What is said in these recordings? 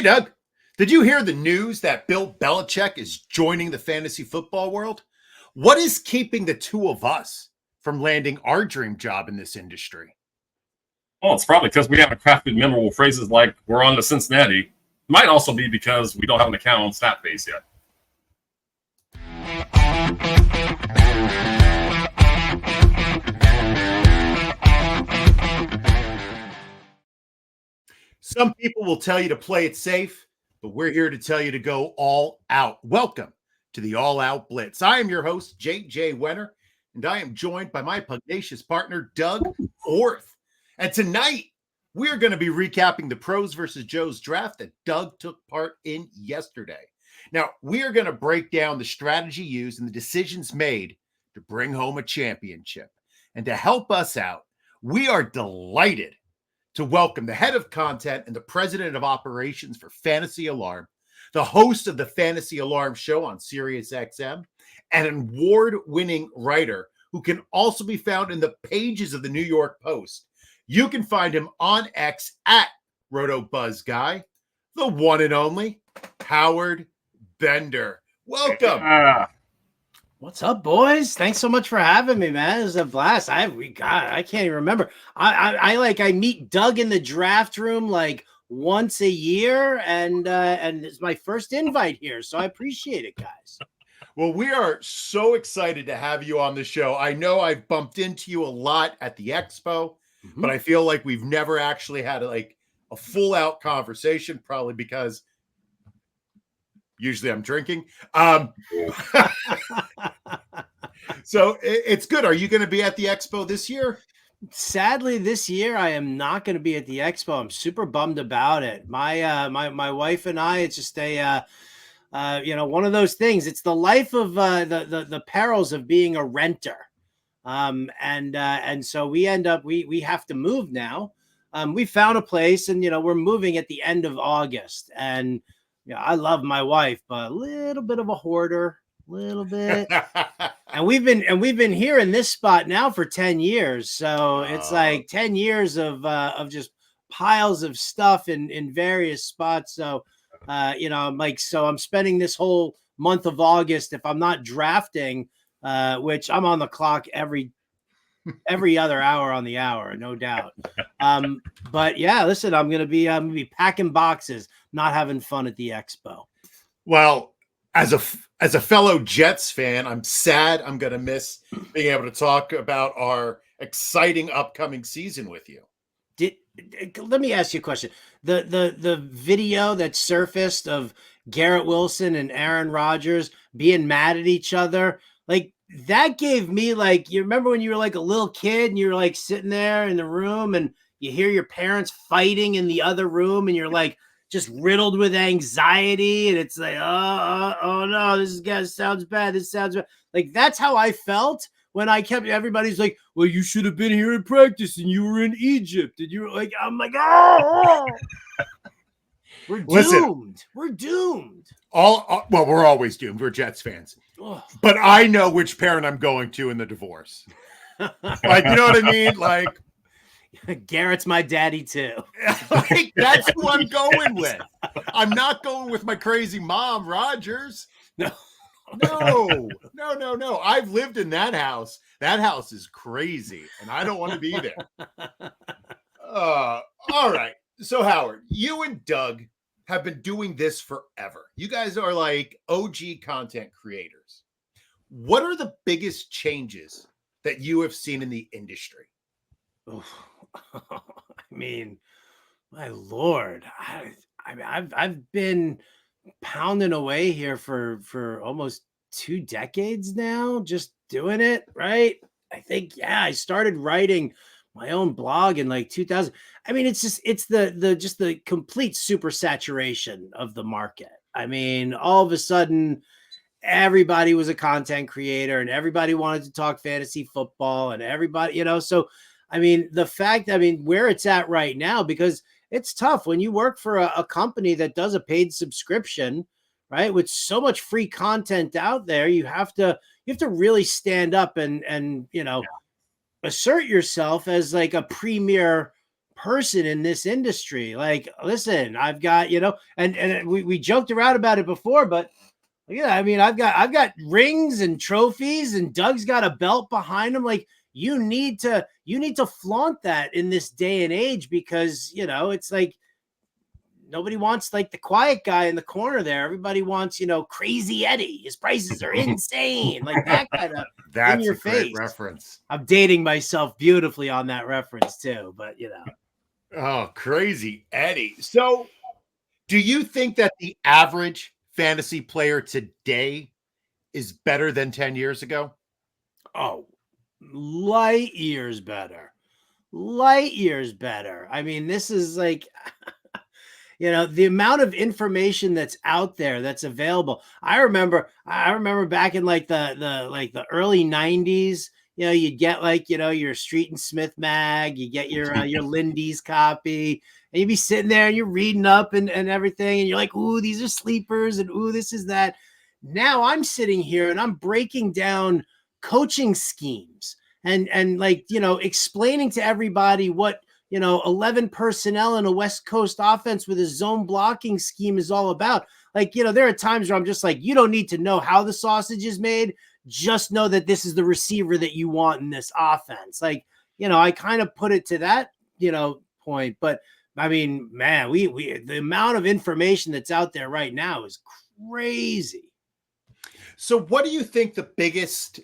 Hey, Doug, did you hear the news that Bill Belichick is joining the fantasy football world? What is keeping the two of us from landing our dream job in this industry? Well, it's probably because we haven't crafted memorable phrases like "we're on to Cincinnati." Might also be because we don't have an account on Snapface yet. Some people will tell you to play it safe, but we're here to tell you to go all out. Welcome to the All-Out Blitz. I am your host, J.J. Wenner, and I am joined by my pugnacious partner, Doug Orth. And tonight, we're going to be recapping the Pros versus Joes draft that Doug took part in yesterday. Now, we are going to break down the strategy used and the decisions made to bring home a championship. And to help us out, we are delighted to welcome the head of content and the president of operations for Fantasy Alarm, the host of the Fantasy Alarm show on SiriusXM, and an award-winning writer who can also be found in the pages of the New York Post. You can find him on X at RotoBuzzGuy, the one and only Howard Bender. Welcome. What's up, boys? Thanks so much for having me, man. It was a blast. I can't even remember. I meet Doug in the draft room like once a year, and it's my first invite here, so I appreciate it, guys. Well, we are so excited to have you on the show. I know I've bumped into you a lot at the expo, but I feel like we've never actually had a full out conversation, probably because usually I'm drinking. So it's good. Are you going to be at the expo this year? Sadly, this year I am not going to be at the expo. I'm super bummed about it. My wife and I, it's just one of those things. It's the life of the perils of being a renter. And so we end up, we have to move now. We found a place and, we're moving at the end of August, and I love my wife, but a little bit of a hoarder, little bit. And we've been here in this spot now for 10 years. So it's like 10 years of just piles of stuff in various spots. So, I'm spending this whole month of August, if I'm not drafting, which I'm on the clock every other hour on the hour, no doubt. But yeah, listen, I'm gonna be packing boxes, not having fun at the expo. Well, as a fellow Jets fan, I'm sad I'm gonna miss being able to talk about our exciting upcoming season with you. Let me ask you a question. The video that surfaced of Garrett Wilson and Aaron Rodgers being mad at each other, that gave me you remember when you were like a little kid and you're like sitting there in the room and you hear your parents fighting in the other room and you're like just riddled with anxiety and it's like, oh no, this sounds bad. This sounds bad. That's how I felt when everybody's like, well, you should have been here in practice and you were in Egypt. And you were like, I'm like, oh. We're doomed. Listen, we're doomed. Well, we're always doomed. We're Jets fans. Oh. But I know which parent I'm going to in the divorce. You know what I mean? Garrett's my daddy too. That's who I'm going with. I'm not going with my crazy mom, Rogers. No. I've lived in that house. That house is crazy, and I don't want to be there. All right. So, Howard, you and Doug have been doing this forever. You guys are like OG content creators. What are the biggest changes that you have seen in the industry? I mean, my Lord, I've been pounding away here for almost 2 decades now, just doing it, right? I think, I started writing my own blog in 2000. I mean, it's the complete super saturation of the market. I mean, all of a sudden, everybody was a content creator and everybody wanted to talk fantasy football and everybody, so I mean, the fact, where it's at right now, because it's tough when you work for a company that does a paid subscription, right? With so much free content out there, you have to really stand up and assert yourself as like a premier person in this industry. Like, listen, I've got, and we joked around about it before, but yeah, I mean, I've got rings and trophies, and Doug's got a belt behind him. Like, you need to flaunt that in this day and age, because, it's like, nobody wants like the quiet guy in the corner there. Everybody wants, Crazy Eddie. His prices are insane. Like that kind of That's in your a great face reference. I'm dating myself beautifully on that reference too, but Oh, Crazy Eddie. So do you think that the average fantasy player today is better than 10 years ago? Oh, light years better. Light years better. I mean, this is like the amount of information that's out there that's available. I remember back in like the early 90s, you'd get like, your Street and Smith mag, you get your Lindy's copy, and you'd be sitting there and you're reading up and everything, and you're like, ooh, these are sleepers, and ooh, this is that. Now I'm sitting here and I'm breaking down coaching schemes and like, explaining to everybody what 11 personnel in a West Coast offense with a zone blocking scheme is all about. Like, there are times where I'm just like, you don't need to know how the sausage is made. Just know that this is the receiver that you want in this offense. Like, I kind of put it to that, point. But I mean, man, we the amount of information that's out there right now is crazy. So what do you think the biggest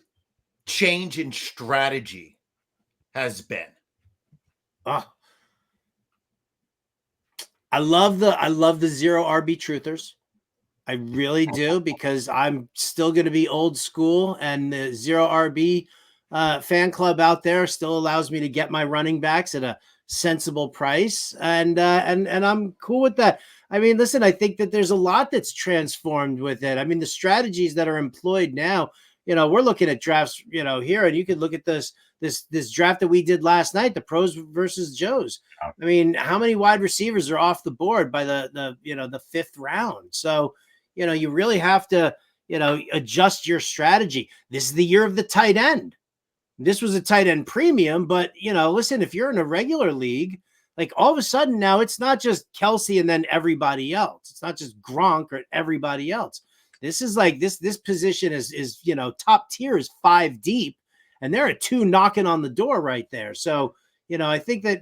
change in strategy has been? I love the zero RB truthers. I really do, because I'm still going to be old school, and the zero RB fan club out there still allows me to get my running backs at a sensible price, and I'm cool with that. I mean, listen, I think that there's a lot that's transformed with it. I mean, the strategies that are employed now, we're looking at drafts, here, and you could look at this draft that we did last night, the pros versus Joes. I mean, how many wide receivers are off the board by the fifth round? So, you really have to, adjust your strategy. This is the year of the tight end. This was a tight end premium, but listen, if you're in a regular league, like all of a sudden now it's not just Kelsey and then everybody else. It's not just Gronk or everybody else. This is like this position is top tier is 5 deep, and there are 2 knocking on the door right there. So, I think that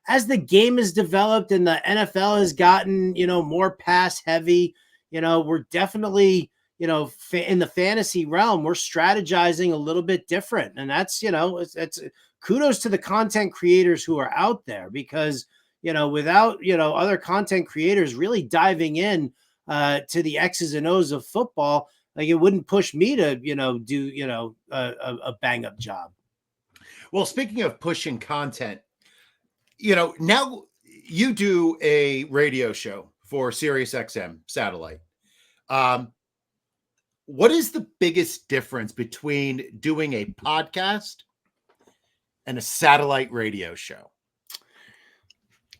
as the game has developed and the NFL has gotten, more pass heavy, we're definitely, in the fantasy realm, we're strategizing a little bit different. And that's, it's kudos to the content creators who are out there, because, without, other content creators really diving in to the X's and O's of football, like it wouldn't push me to, do, a bang up job. Well, speaking of pushing content, now you do a radio show for SiriusXM satellite. What is the biggest difference between doing a podcast and a satellite radio show?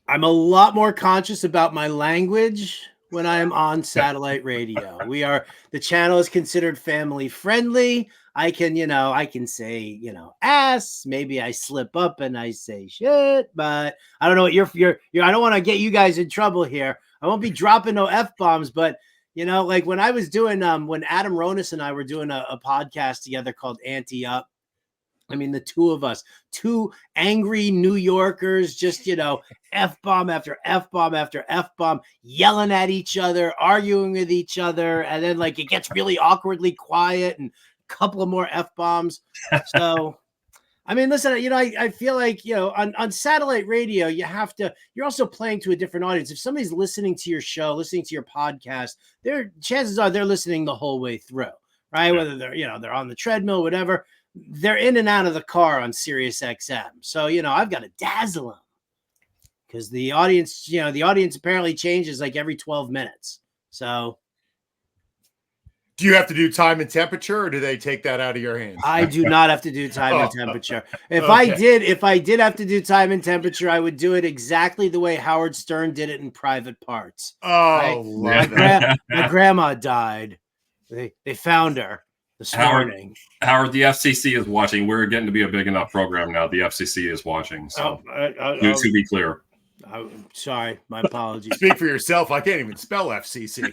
I'm a lot more conscious about my language when I am on satellite radio. The channel is considered family friendly. I can say, ass, maybe I slip up and I say shit, but I don't know what you're I don't want to get you guys in trouble here. I won't be dropping no F-bombs, but like when I was doing, when Adam Ronis and I were doing a podcast together called Ante Up, I mean, the two of us, 2 angry New Yorkers, just, F-bomb after F-bomb after F-bomb, yelling at each other, arguing with each other. And then like, it gets really awkwardly quiet and a couple of more F-bombs. So, I mean, listen, I feel like, on satellite radio, you're also playing to a different audience. If somebody's listening to your show, listening to your podcast, chances are they're listening the whole way through, right? Whether they're on the treadmill, whatever, they're in and out of the car on SiriusXM. So, I've got to dazzle them, because the audience apparently changes like every 12 minutes. So, do you have to do time and temperature, or do they take that out of your hands? I do not have to do time and temperature. If I did have to do time and temperature, I would do it exactly the way Howard Stern did it in Private Parts. Oh, right? My grandma died. They found her. this Howard, morning. Howard, the FCC is watching. We're getting to be a big enough program now. The FCC is watching. So to be clear. I'm sorry, my apologies. Speak for yourself. I can't even spell FCC.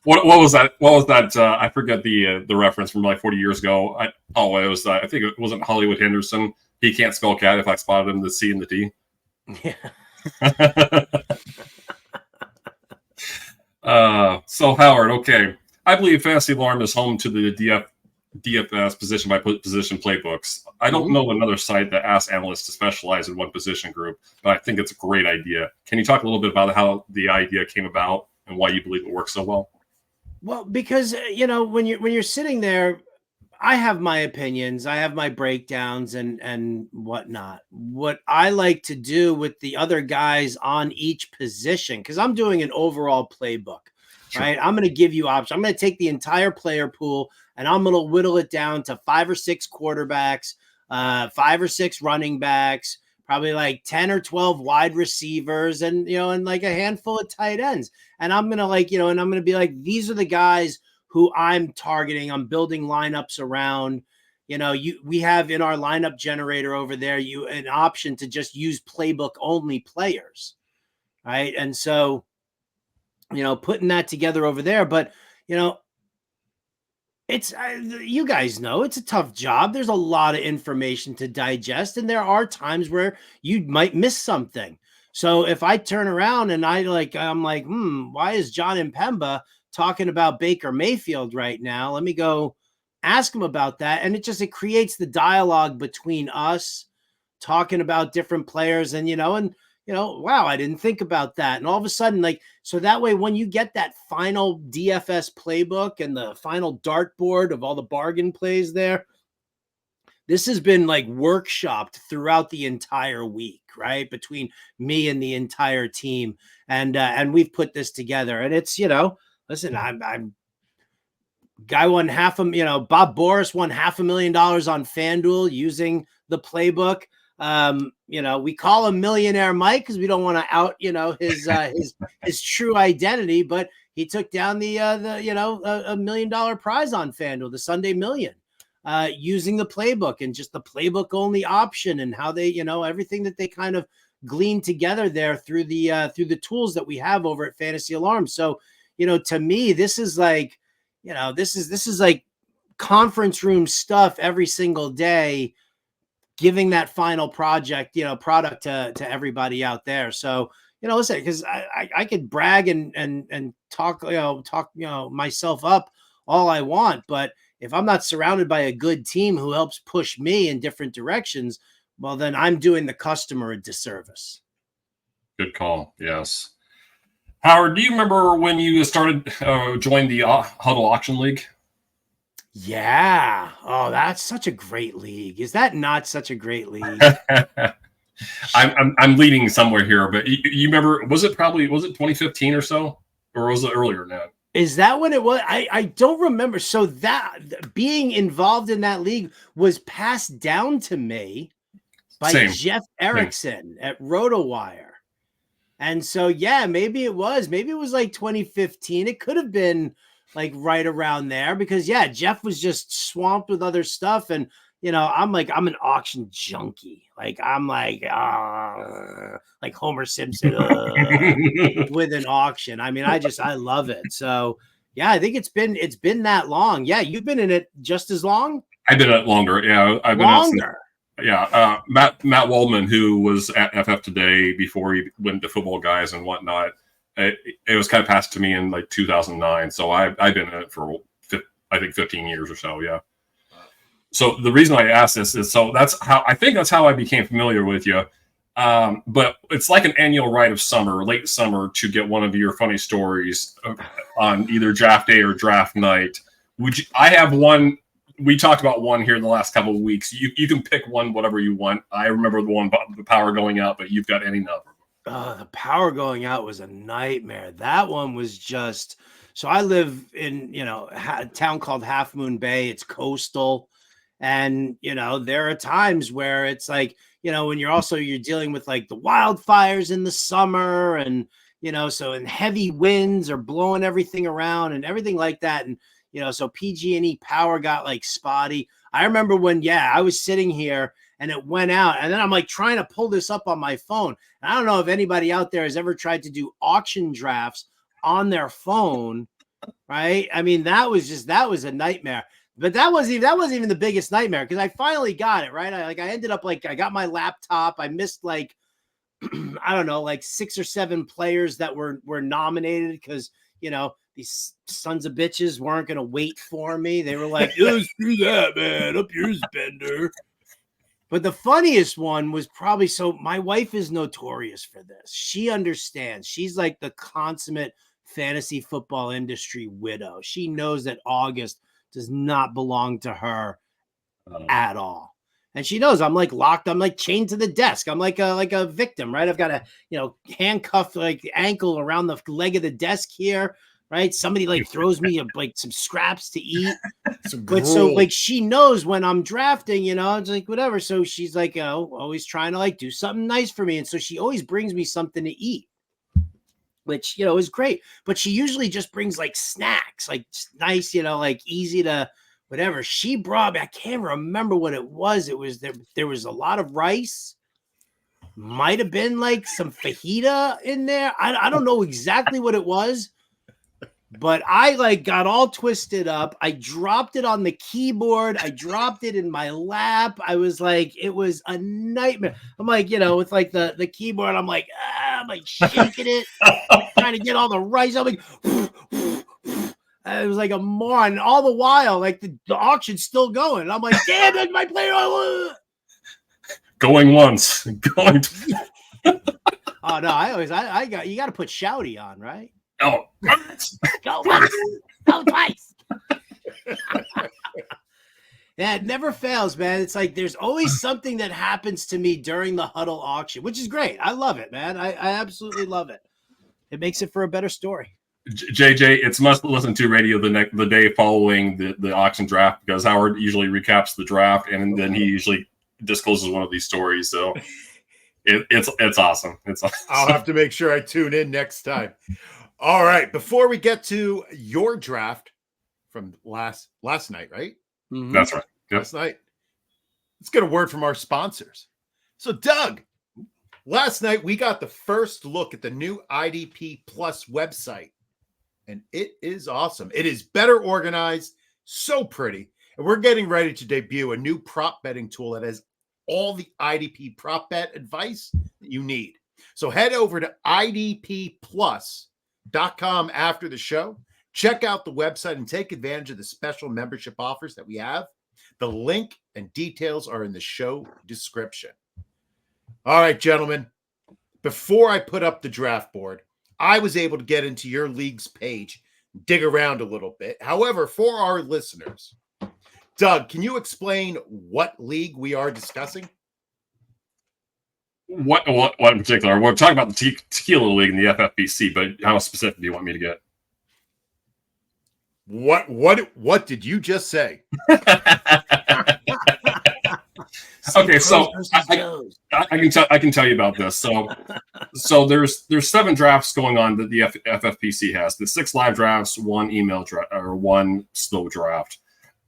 What was that? What was that? I forget the reference from like 40 years ago. It was. I think it wasn't Hollywood Henderson. He can't spell cat. If I spotted him, the C and the D. Yeah. So Howard, okay. I believe Fantasy Alarm is home to the DFS position by position playbooks. I don't know another site that asks analysts to specialize in one position group, but I think it's a great idea. Can you talk a little bit about how the idea came about and why you believe it works so well? Well, because when you're sitting there, I have my opinions, I have my breakdowns and whatnot. What I like to do with the other guys on each position, because I'm doing an overall playbook. Sure. Right. I'm going to give you options. I'm going to take the entire player pool and I'm going to whittle it down to 5 or 6 quarterbacks, 5 or 6 running backs, probably like 10 or 12 wide receivers and, and like a handful of tight ends. And I'm going to and I'm going to be like, these are the guys who I'm targeting. I'm building lineups around, we have in our lineup generator over there, an option to just use playbook only players. Right. And so, putting that together over there, but, it's, you guys know it's a tough job. There's a lot of information to digest. And there are times where you might miss something. So if I turn around and I'm like, why is John Impemba talking about Baker Mayfield right now? Let me go ask him about that. And it creates the dialogue between us talking about different players and, wow, I didn't think about that. And all of a sudden, so that way, when you get that final DFS playbook and the final dartboard of all the bargain plays there, this has been workshopped throughout the entire week, right? Between me and the entire team. And we've put this together and it's, listen, I'm guy won Bob Boris won $500,000 on FanDuel using the playbook. We call him Millionaire Mike because we don't want to out, his true identity, but he took down the $1 million prize on FanDuel, the Sunday Million, using the playbook and just the playbook only option and how they, everything that they kind of gleaned together there through the tools that we have over at Fantasy Alarm. So, to me, this is this is like conference room stuff every single day, giving that final product to everybody out there. So, listen, because I could brag and talk myself up all I want, but if I'm not surrounded by a good team who helps push me in different directions, well, then I'm doing the customer a disservice. Good call. Yes. Howard, do you remember when you started joined the Huddle Auction League? Yeah. Oh, that's such a great league. Is that not such a great league? I'm leading somewhere here, but you remember? Was it 2015 or so, or was it earlier than that? Is that when it was? I don't remember. So that being involved in that league was passed down to me by Jeff Erickson at RotoWire. And so, yeah, maybe it was 2015. It could have been right around there because, yeah, Jeff was just swamped with other stuff. And, I'm an auction junkie. I'm like Homer Simpson with an auction. I mean, I love it. So, yeah, I think it's been that long. Yeah. You've been in it just as long. I've been in it longer. Yeah. I've been longer. Yeah, Matt Waldman, who was at FF Today before he went to Football Guys and whatnot, it was kind of passed to me in 2009. So I've been in it for 15 years or so. Yeah. So the reason I asked this is that's how I became familiar with you. But it's like an annual rite of late summer, to get one of your funny stories on either draft day or draft night. I have one. We talked about one here in the last couple of weeks. You can pick one, whatever you want. I remember the one about the power going out, but you've got any number. The power going out was a nightmare. That one was just, so I live in, a town called Half Moon Bay. It's coastal. And, there are times where it's when you're dealing with the wildfires in the summer and, so and heavy winds are blowing everything around and everything like that. And, so PG&E power got like spotty. I remember when, I was sitting here and it went out, and then I'm like trying to pull this up on my phone. And I don't know if anybody out there has ever tried to do auction drafts on their phone, right? I mean, that was a nightmare. But that wasn't even the biggest nightmare, because I finally got it, right? I ended up I got my laptop. I missed like I don't know, like 6 or 7 players that were nominated, because these sons of bitches weren't going to wait for me. They were like, "Let's do that, man. Up yours, Bender." But the funniest one was probably, so my wife is notorious for this. She understands. She's like the consummate fantasy football industry widow. She knows that August does not belong to her at all. And she knows I'm like locked. I'm like chained to the desk. I'm like a victim, right? I've got a, handcuffed like ankle around the leg of the desk here, right? Somebody like throws me like some scraps to eat. But so like she knows when I'm drafting, it's like whatever. So she's like, always trying to like do something nice for me. And so she always brings me something to eat, which, is great. But she usually just brings like snacks, like nice, like easy to whatever. She brought me, I can't remember what it was. It was there was a lot of rice. Might have been like some fajita in there. I don't know exactly what it was, but I like got all twisted up. I dropped it on the keyboard. I dropped it in my lap. I was like, it was a nightmare. I'm like, with like the keyboard, I'm like shaking it, trying to get all the rice. I'm like, it was like a moron. All the while, like the auction's still going. And I'm like, damn it, my player. Going once, going twice. Oh no, I got, you got to put shouty on, right? Oh, go once, go twice. Yeah, it never fails, man. It's like there's always something that happens to me during the huddle auction, which is great. I love it, man. I absolutely love it. It makes it for a better story. JJ, it's must listen to radio the day following the auction draft, because Howard usually recaps the draft and then he usually discloses one of these stories. So it's awesome. It's awesome. I'll have to make sure I tune in next time. All right, before we get to your draft from last night, right? Mm-hmm. That's right. Yep. Last night. Let's get a word from our sponsors. So, Doug, last night we got the first look at the new IDP Plus website, and it is awesome. It is better organized, so pretty, and we're getting ready to debut a new prop betting tool that has all the IDP prop bet advice that you need. So head over to idpplus.com after the show. Check out the website and take advantage of the special membership offers that we have. The link and details are in the show description. All right, gentlemen, before I put up the draft board, I was able to get into your league's page, dig around a little bit. However, for our listeners, Doug, can you explain what league we are discussing? What in particular? We're talking about the Tequila League in the FFPC, but how specific do you want me to get? What did you just say? Okay, so I can tell you about this. So there's 7 drafts going on that the FFPC has. The 6 live drafts, 1 email draft, or 1 slow draft.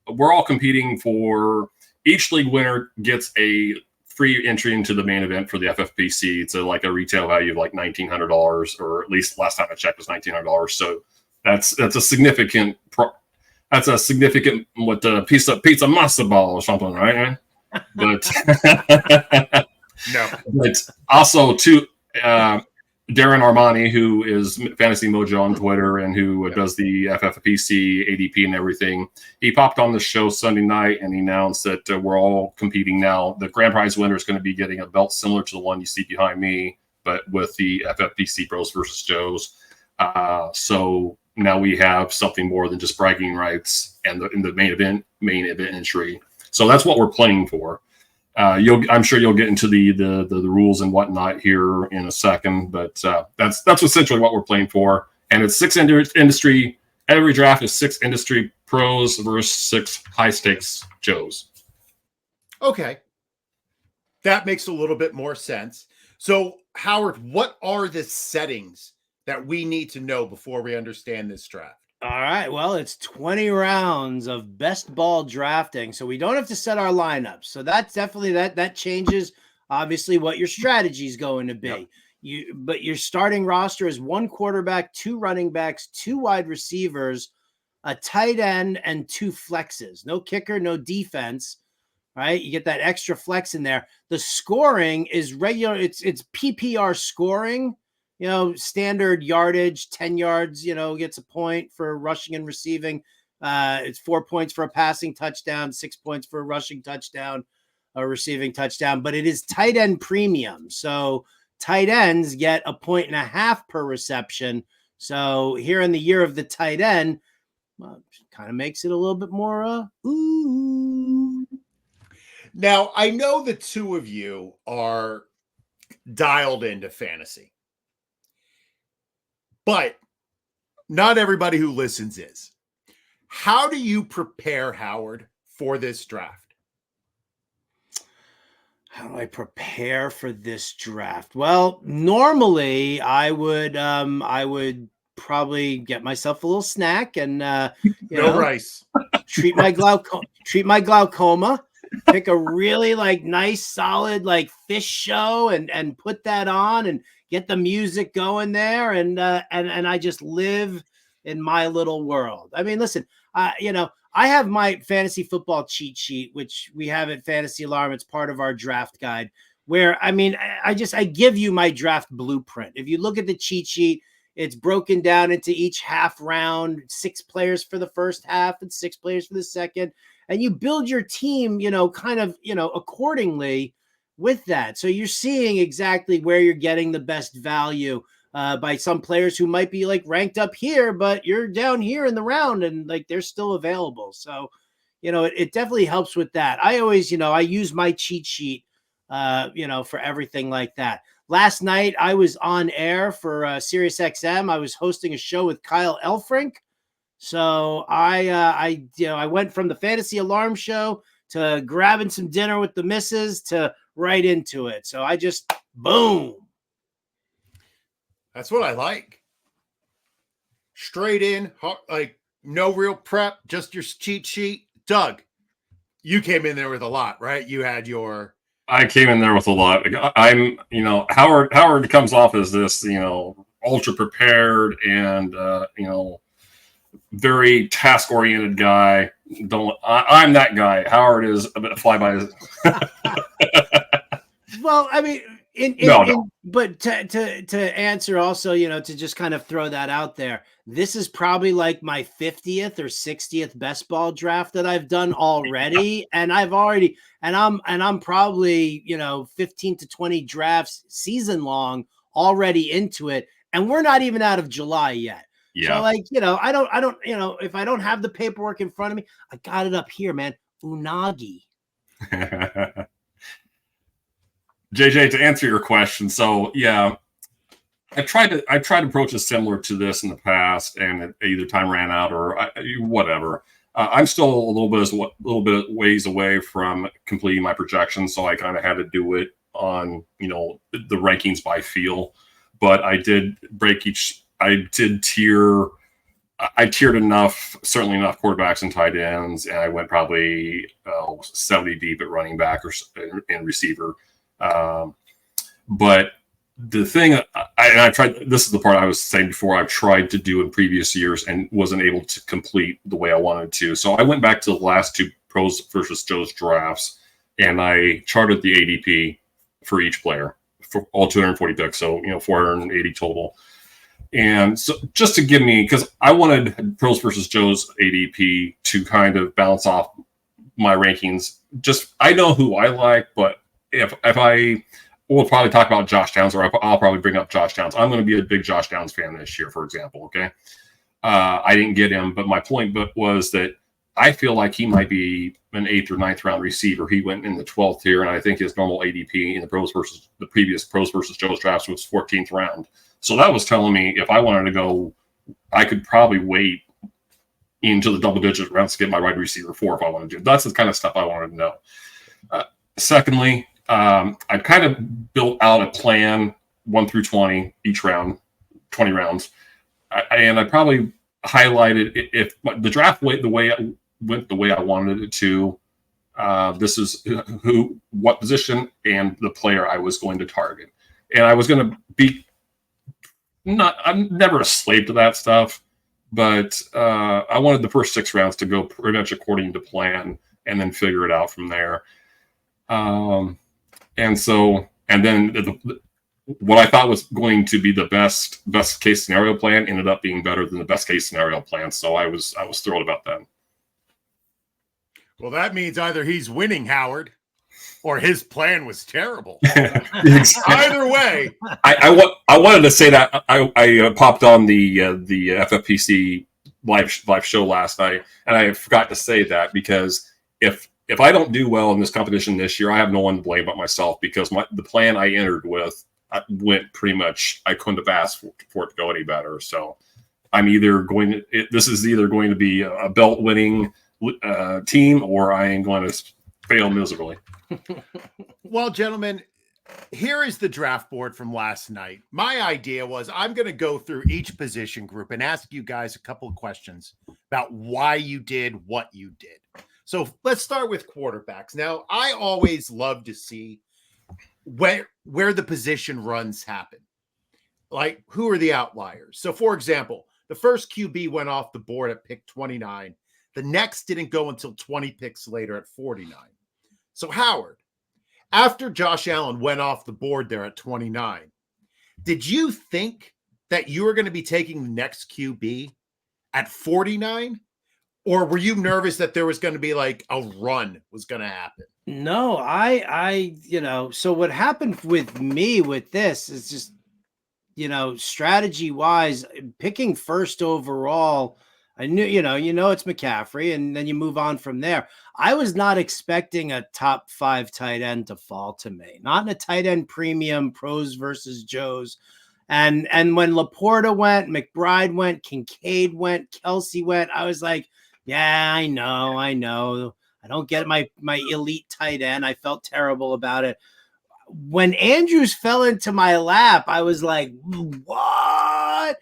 We're all competing for, each league winner gets a free entry into the main event for the FFPC. It's like a retail value of like $1,900, or at least last time I checked was $1,900. So that's a significant what the piece of pizza masa ball or something, right? But no. But also too, Darren Armani, who is Fantasy Mojo on Twitter and who does the FFPC, ADP, and everything, he popped on the show Sunday night and he announced that we're all competing now. The grand prize winner is going to be getting a belt similar to the one you see behind me, but with the FFPC Bros versus Joes. So now we have something more than just bragging rights and in the main event entry. So that's what we're playing for. I'm sure you'll get into the rules and whatnot here in a second, but that's essentially what we're playing for. And it's 6 industry. Every draft is 6 industry pros versus 6 high stakes Joes. Okay, that makes a little bit more sense. So, Howard, what are the settings that we need to know before we understand this draft? All right. Well, it's 20 rounds of best ball drafting. So we don't have to set our lineups. So that's definitely that changes obviously what your strategy is going to be. Yep. But your starting roster is 1 quarterback, 2 running backs, 2 wide receivers, a tight end, and 2 flexes. No kicker, no defense. Right? You get that extra flex in there. The scoring is regular. It's PPR scoring. Standard yardage, 10 yards, gets a point for rushing and receiving. It's 4 points for a passing touchdown, 6 points for a rushing touchdown, a receiving touchdown, but it is tight end premium. So tight ends get 1.5 per reception. So here in the year of the tight end, well, kind of makes it a little bit more, ooh. Now, I know the two of you are dialed into fantasy, but not everybody who listens is. How do you prepare, Howard, for this draft? How do I prepare for this draft? Well, normally I would probably get myself a little snack and rice. treat my glaucoma, pick a really nice solid fish show and put that on and get the music going there and I just live in my little world. I mean, listen, I have my fantasy football cheat sheet, which we have at Fantasy Alarm. It's part of our draft guide where, I give you my draft blueprint. If you look at the cheat sheet, it's broken down into each half round, 6 players for the first half and 6 players for the second. And you build your team, accordingly with that. So you're seeing exactly where you're getting the best value by some players who might be ranked up here, but you're down here in the round and they're still available. So, it definitely helps with that. I always, I use my cheat sheet, for everything like that. Last night I was on air for Sirius XM. I was hosting a show with Kyle Elfrink. So I went from the Fantasy Alarm show to grabbing some dinner with the missus to right into it. So I just boom. That's what I like. Straight in, no real prep, just your cheat sheet. Doug, you came in there with a lot, right? You had your. I came in there with a lot. I'm, Howard comes off as this, ultra prepared and, very task oriented guy. I'm that guy. Howard is a bit fly by. Well, I mean, but to answer also, to just kind of throw that out there, this is probably my 50th or 60th best ball draft that I've done already. And I'm probably, 15 to 20 drafts season long already into it. And we're not even out of July yet. Yeah. So I don't, if I don't have the paperwork in front of me, I got it up here, man. Unagi. JJ, to answer your question, so yeah, I tried to approach it similar to this in the past, and either time ran out or whatever. I'm still a little bit ways away from completing my projections, so I kind of had to do it on the rankings by feel. But I did tiered enough, certainly enough quarterbacks and tight ends, and I went probably 70 deep at running back and receiver. But the thing I tried, this is the part I was saying before, I've tried to do in previous years and wasn't able to complete the way I wanted to. So I went back to the last 2 Pros versus Joe's drafts and I charted the ADP for each player for all 240 picks. So, 480 total. And so just to give me, because I wanted Pros versus Joe's ADP to kind of bounce off my rankings. Just, I know who I like, but if we'll probably talk about Josh Downs, or I'll probably bring up Josh Downs. I'm going to be a big Josh Downs fan this year, for example. Okay. I didn't get him, but my point was that I feel like he might be an 8th or 9th round receiver. He went in the 12th here, and I think his normal ADP in the previous Pros versus Joe's drafts was 14th round. So that was telling me if I wanted to go, I could probably wait into the double-digit rounds to get my wide receiver 4 if I wanted to. That's the kind of stuff I wanted to know. Secondly, I kind of built out a plan 1 through 20 each round, 20 rounds. I probably highlighted if the draft went the way I wanted it to. This is what position and the player I was going to target, and I was going to be I'm never a slave to that stuff, but I wanted the first 6 rounds to go pretty much according to plan, and then figure it out from there. And then what I thought was going to be the best case scenario plan ended up being better than the best case scenario plan. So I was thrilled about that. Well, that means either he's winning, Howard, or his plan was terrible. Either way. I wanted to say that I popped on the FFPC live show last night, and I forgot to say that because if I don't do well in this competition this year, I have no one to blame but myself, because the plan I entered with went pretty much, I couldn't have asked for it to go any better. So I'm either this is either going to be a belt winning team, or I am going to fail miserably. Well, gentlemen, here is the draft board from last night. My idea was I'm going to go through each position group and ask you guys a couple of questions about why you did what you did. So let's start with quarterbacks. Now, I always love to see where the position runs happen. Like, who are the outliers? So, for example, the first QB went off the board at pick 29. The next didn't go until 20 picks later at 49. So, Howard, after Josh Allen went off the board there at 29, did you think that you were going to be taking the next QB at 49? Or were you nervous that there was going to be like a run was going to happen? No, so what happened with me with this is just, strategy wise, picking first overall, I knew, it's McCaffrey, and then you move on from there. I was not expecting a top 5 tight end to fall to me, not in a tight end premium, pros versus Joes. And when Laporta went, McBride went, Kincaid went, Kelsey went, I was like, yeah, I know. I don't get my elite tight end. I felt terrible about it. When Andrews fell into my lap, I was like, what?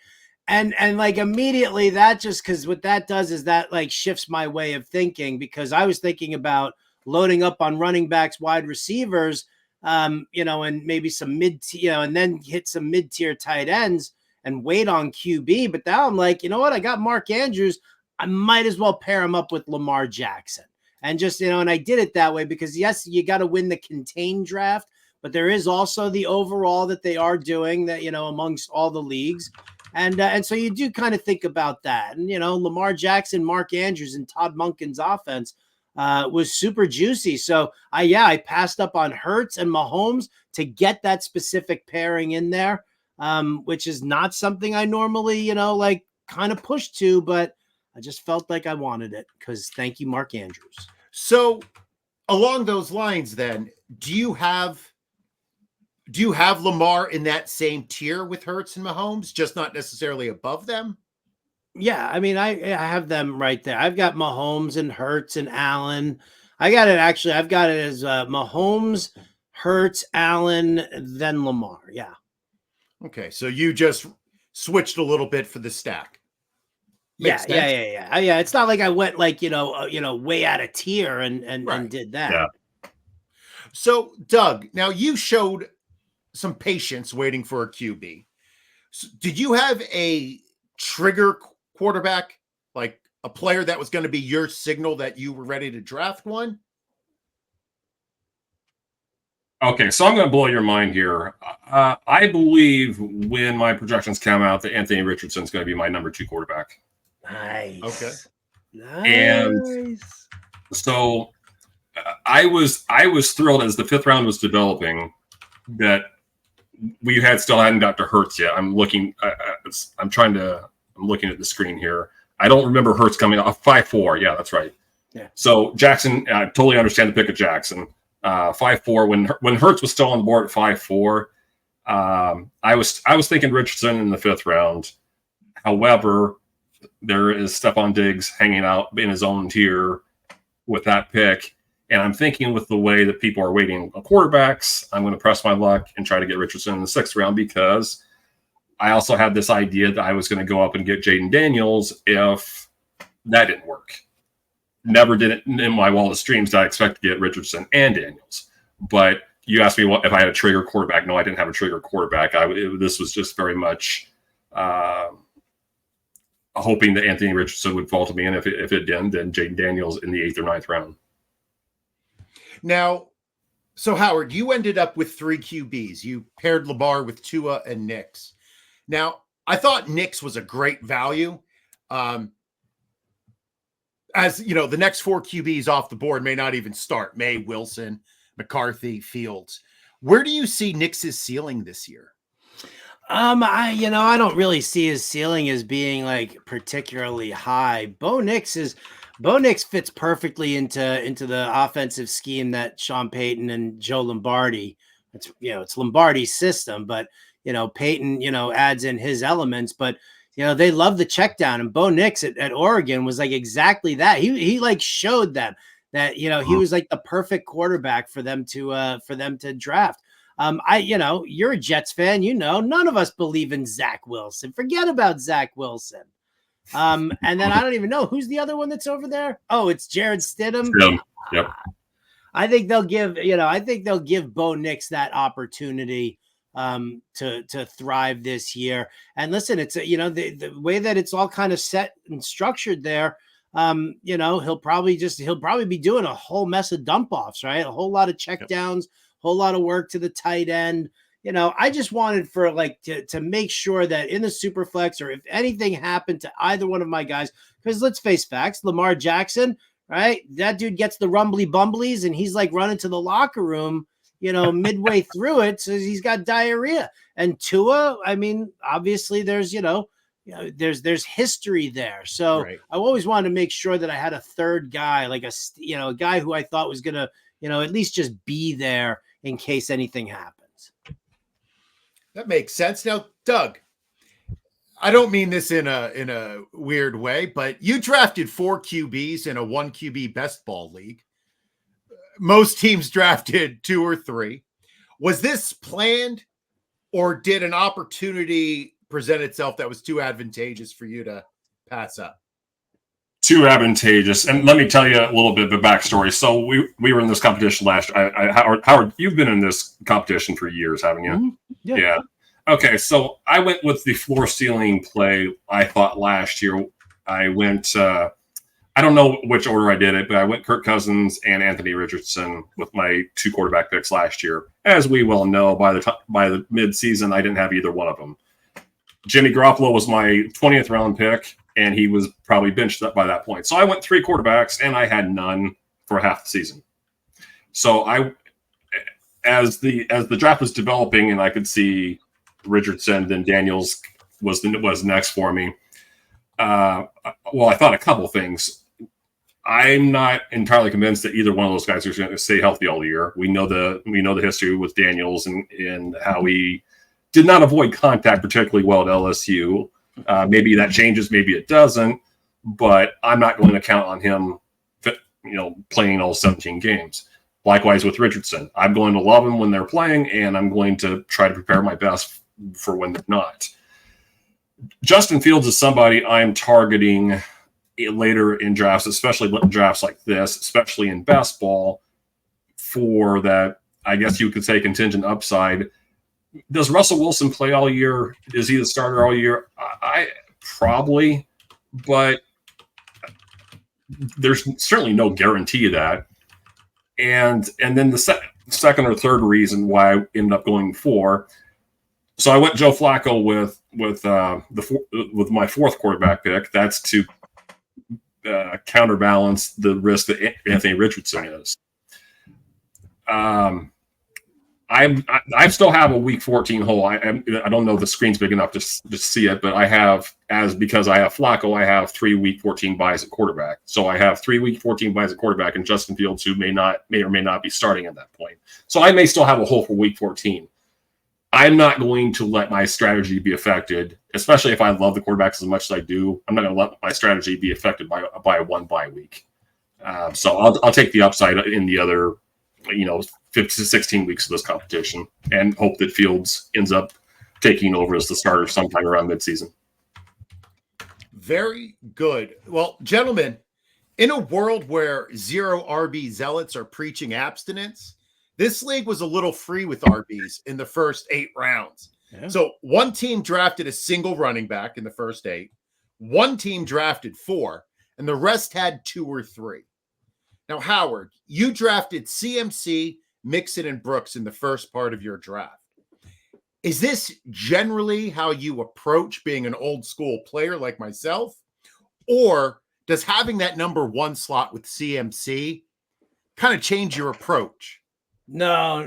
And like immediately that just, because what that does is that like shifts my way of thinking, because I was thinking about loading up on running backs, wide receivers, and maybe some and then hit some mid-tier tight ends and wait on QB. But now I'm like, you know what? I got Mark Andrews. I might as well pair him up with Lamar Jackson. And just, and I did it that way because, yes, you got to win the contained draft, but there is also the overall that they are doing that, amongst all the leagues. And so you do kind of think about that. And, Lamar Jackson, Mark Andrews, and Todd Monken's offense was super juicy. So I passed up on Hurts and Mahomes to get that specific pairing in there, which is not something I normally, kind of push to, but I just felt like I wanted it because thank you, Mark Andrews. So along those lines, then, do you have Lamar in that same tier with Hurts and Mahomes, just not necessarily above them? Yeah, I mean, I have them right there. I've got Mahomes and Hurts and Allen. I've got it as Mahomes, Hurts, Allen, then Lamar. Yeah. Okay, so you just switched a little bit for the stack. Yeah. It's not like I went like, way out of tier and did that. Yeah. So, Doug, now you showed some patience waiting for a QB. So did you have a trigger quarterback, like a player that was going to be your signal that you were ready to draft one? Okay, so I'm going to blow your mind here. I believe when my projections come out that Anthony Richardson is going to be my number 2 quarterback. Nice. Okay. Nice. And so I was thrilled as the 5th round was developing that we still hadn't got to Hurts yet. I'm looking at the screen here. I don't remember Hurts coming off 5'4". Yeah, that's right. Yeah. So Jackson, I totally understand the pick of Jackson. 5'4". When Hurts was still on the board at 5'4", I was thinking Richardson in the 5th round. However, there is Stephon Diggs hanging out in his own tier with that pick. And I'm thinking with the way that people are waiting on quarterbacks, I'm going to press my luck and try to get Richardson in the 6th round because I also had this idea that I was going to go up and get Jayden Daniels if that didn't work. Never did it in my wildest dreams that I expect to get Richardson and Daniels. But you asked me if I had a trigger quarterback. No, I didn't have a trigger quarterback. This was just very much hoping that Anthony Richardson would fall to me. And if it didn't, then Jayden Daniels in the 8th or 9th round. Now, so Howard, you ended up with 3 QBs. You paired Lamar with Tua and Nix. Now, I thought Nix was a great value. As you know, the next 4 QBs off the board may not even start. May, Wilson, McCarthy, Fields. Where do you see Nix's ceiling this year? I don't really see his ceiling as being like particularly high. Bo Nix fits perfectly into the offensive scheme that Sean Payton and Joe Lombardi. It's Lombardi's system, but Payton, adds in his elements, but they love the check down, and Bo Nix at Oregon was like exactly that. He like showed them that, he was like the perfect quarterback for them to draft. You're a Jets fan, none of us believe in Zach Wilson. Forget about Zach Wilson. And then I don't even know who's the other one that's over there. Oh, it's Jared Stidham. Yep. I think they'll give Bo Nix that opportunity to thrive this year. And listen, it's the way that it's all kind of set and structured there. He'll probably be doing a whole mess of dump offs, right? A whole lot of check downs, whole lot of work to the tight end. I just wanted for to make sure that in the super flex, or if anything happened to either one of my guys, because let's face facts, Lamar Jackson, right? That dude gets the rumbly bumblies and he's like running to the locker room, midway through it. So he's got diarrhea. And Tua, I mean, obviously there's, there's history there. So right. I always wanted to make sure that I had a third guy, like a guy who I thought was going to, at least just be there in case anything happens. That makes sense. Now, Doug, I don't mean this in a weird way, but you drafted 4 QBs in a 1 QB best ball league. Most teams drafted 2 or 3. Was this planned, or did an opportunity present itself that was too advantageous for you to pass up? Too advantageous. And let me tell you a little bit of the backstory. So we were in this competition last year. Howard, you've been in this competition for years, haven't you? Mm-hmm. Yeah. Okay, so I went with the floor ceiling play. I thought last year I went I don't know which order I did it, but I went Kirk Cousins and Anthony Richardson with my 2 quarterback picks last year. As we well know, by the mid-season, I didn't have either one of them. Jimmy Garoppolo was my 20th round pick, and he was probably benched up by that point. So I went 3 quarterbacks, and I had none for half the season. So as the draft was developing, and I could see Richardson, then Daniels was next for me. I thought a couple things. I'm not entirely convinced that either one of those guys are going to stay healthy all year. We know the history with Daniels and how he did not avoid contact particularly well at LSU. Maybe that changes, maybe it doesn't, but I'm not going to count on him, playing all 17 games. Likewise with Richardson, I'm going to love him when they're playing, and I'm going to try to prepare my best for when they're not. Justin Fields is somebody I'm targeting later in drafts, especially drafts like this, especially in best ball, for that, I guess you could say, contingent upside. Does Russell Wilson play all year? Is he the starter all year? I probably, but there's certainly no guarantee of that. And then the second or third reason why I ended up going 4. So I went Joe Flacco with my 4th quarterback pick. That's to counterbalance the risk that Anthony Richardson is. I still have a week 14 hole. I don't know if the screen's big enough to see it, but because I have Flacco, I have 3 week 14 buys at quarterback. So I have 3 week 14 buys at quarterback, and Justin Fields, who may or may not be starting at that point. So I may still have a hole for week 14. I'm not going to let my strategy be affected, especially if I love the quarterbacks as much as I do. I'm not going to let my strategy be affected by a 1 bye week. So I'll take the upside in the other, 15 to 16 weeks of this competition, and hope that Fields ends up taking over as the starter sometime around midseason. Very good. Well, gentlemen, in a world where zero RB zealots are preaching abstinence, this league was a little free with RBs in the first 8 rounds. Yeah. So one team drafted a single running back in the first 8. One team drafted 4, and the rest had 2 or 3. Now, Howard, you drafted CMC, Mixon, and Brooks in the first part of your draft. Is this generally how you approach being an old school player like myself? Or does having that number 1 slot with CMC kind of change your approach? No.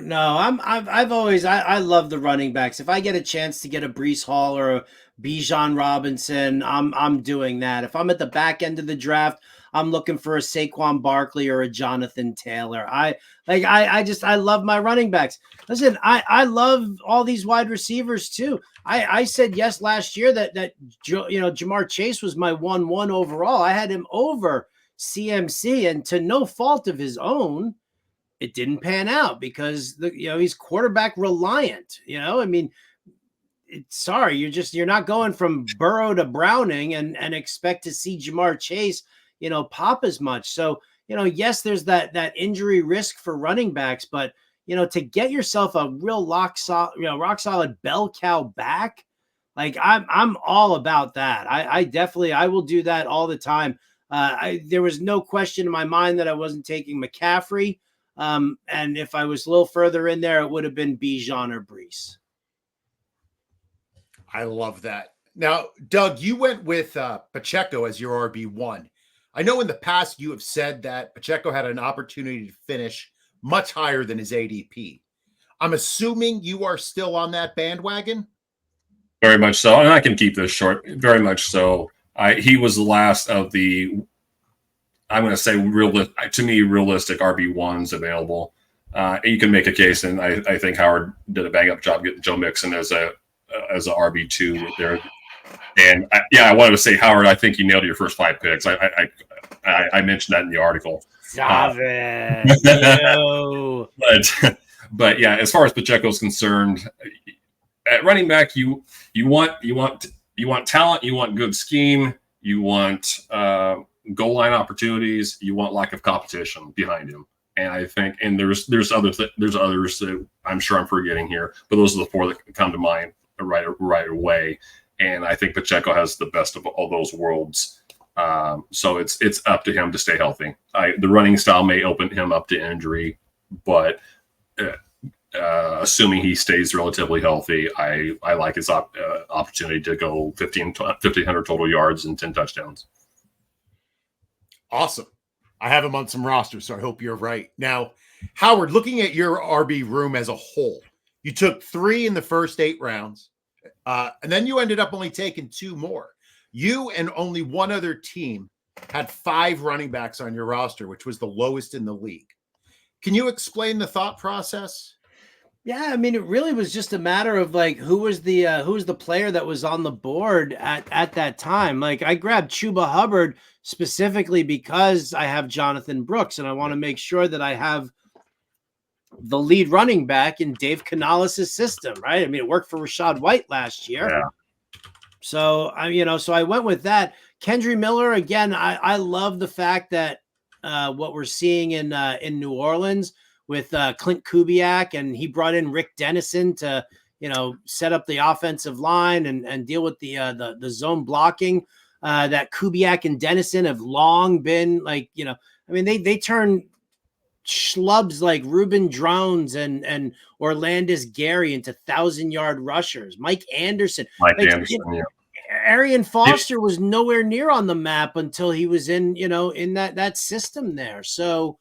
I've always I love the running backs. If I get a chance to get a Breece Hall or a Bijan Robinson, I'm doing that. If I'm at the back end of the draft, I'm looking for a Saquon Barkley or a Jonathan Taylor. I love my running backs. Listen, I love all these wide receivers too. I said yes last year that Jamar Chase was my 1-1 overall. I had him over CMC, and to no fault of his own, it didn't pan out because he's quarterback reliant. I mean, sorry, you're not going from Burrow to Browning and expect to see Jamar Chase pop as much. So, yes, there's that injury risk for running backs, but, to get yourself a real rock solid bell cow back, like I'm all about that. I will do that all the time. There was no question in my mind that I wasn't taking McCaffrey. And if I was a little further in there, it would have been Bijan or Breece. I love that. Now, Doug, you went with Pacheco as your RB1. I know in the past you have said that Pacheco had an opportunity to finish much higher than his ADP. I'm assuming you are still on that bandwagon? Very much so. And I can keep this short. Very much so. He was the last of the, I'm going to say, realistic RB1s available. You can make a case, and I think Howard did a bang-up job getting Joe Mixon as a RB2 there. And I wanted to say, Howard, I think you nailed your first 5 picks. I mentioned that in the article. Stop it. But yeah, as far as Pacheco is concerned, at running back, you want talent, you want good scheme, you want goal line opportunities, you want lack of competition behind him. And I think, and there's others that I'm sure I'm forgetting here, but those are the 4 that come to mind right away. And I think Pacheco has the best of all those worlds. So it's up to him to stay healthy. The running style may open him up to injury, but assuming he stays relatively healthy, I like his opportunity to go 1,500 total yards and 10 touchdowns. Awesome. I have him on some rosters, so I hope you're right. Now, Howard, looking at your RB room as a whole, you took 3 in the first 8 rounds, and then you ended up only taking 2 more. You and only one other team had 5 running backs on your roster, which was the lowest in the league. Can you explain the thought process? Yeah, I mean, it really was just a matter of who was the player that was on the board at that time. Like, I grabbed Chuba Hubbard specifically because I have Jonathan Brooks, and I want to make sure that I have the lead running back in Dave Canales' system, right? I mean, it worked for Rachaad White last year. Yeah. So I went with that. Kendre Miller, again, I love the fact that what we're seeing in New Orleans with Clint Kubiak, and he brought in Rick Dennison to, set up the offensive line and deal with the zone blocking. That Kubiak and Dennison have long been they turn schlubs like Reuben Drones and Orlandis Gary into 1,000-yard rushers. Mike Anderson. Yeah. Arian Foster was nowhere near on the map until he was in that system there. So,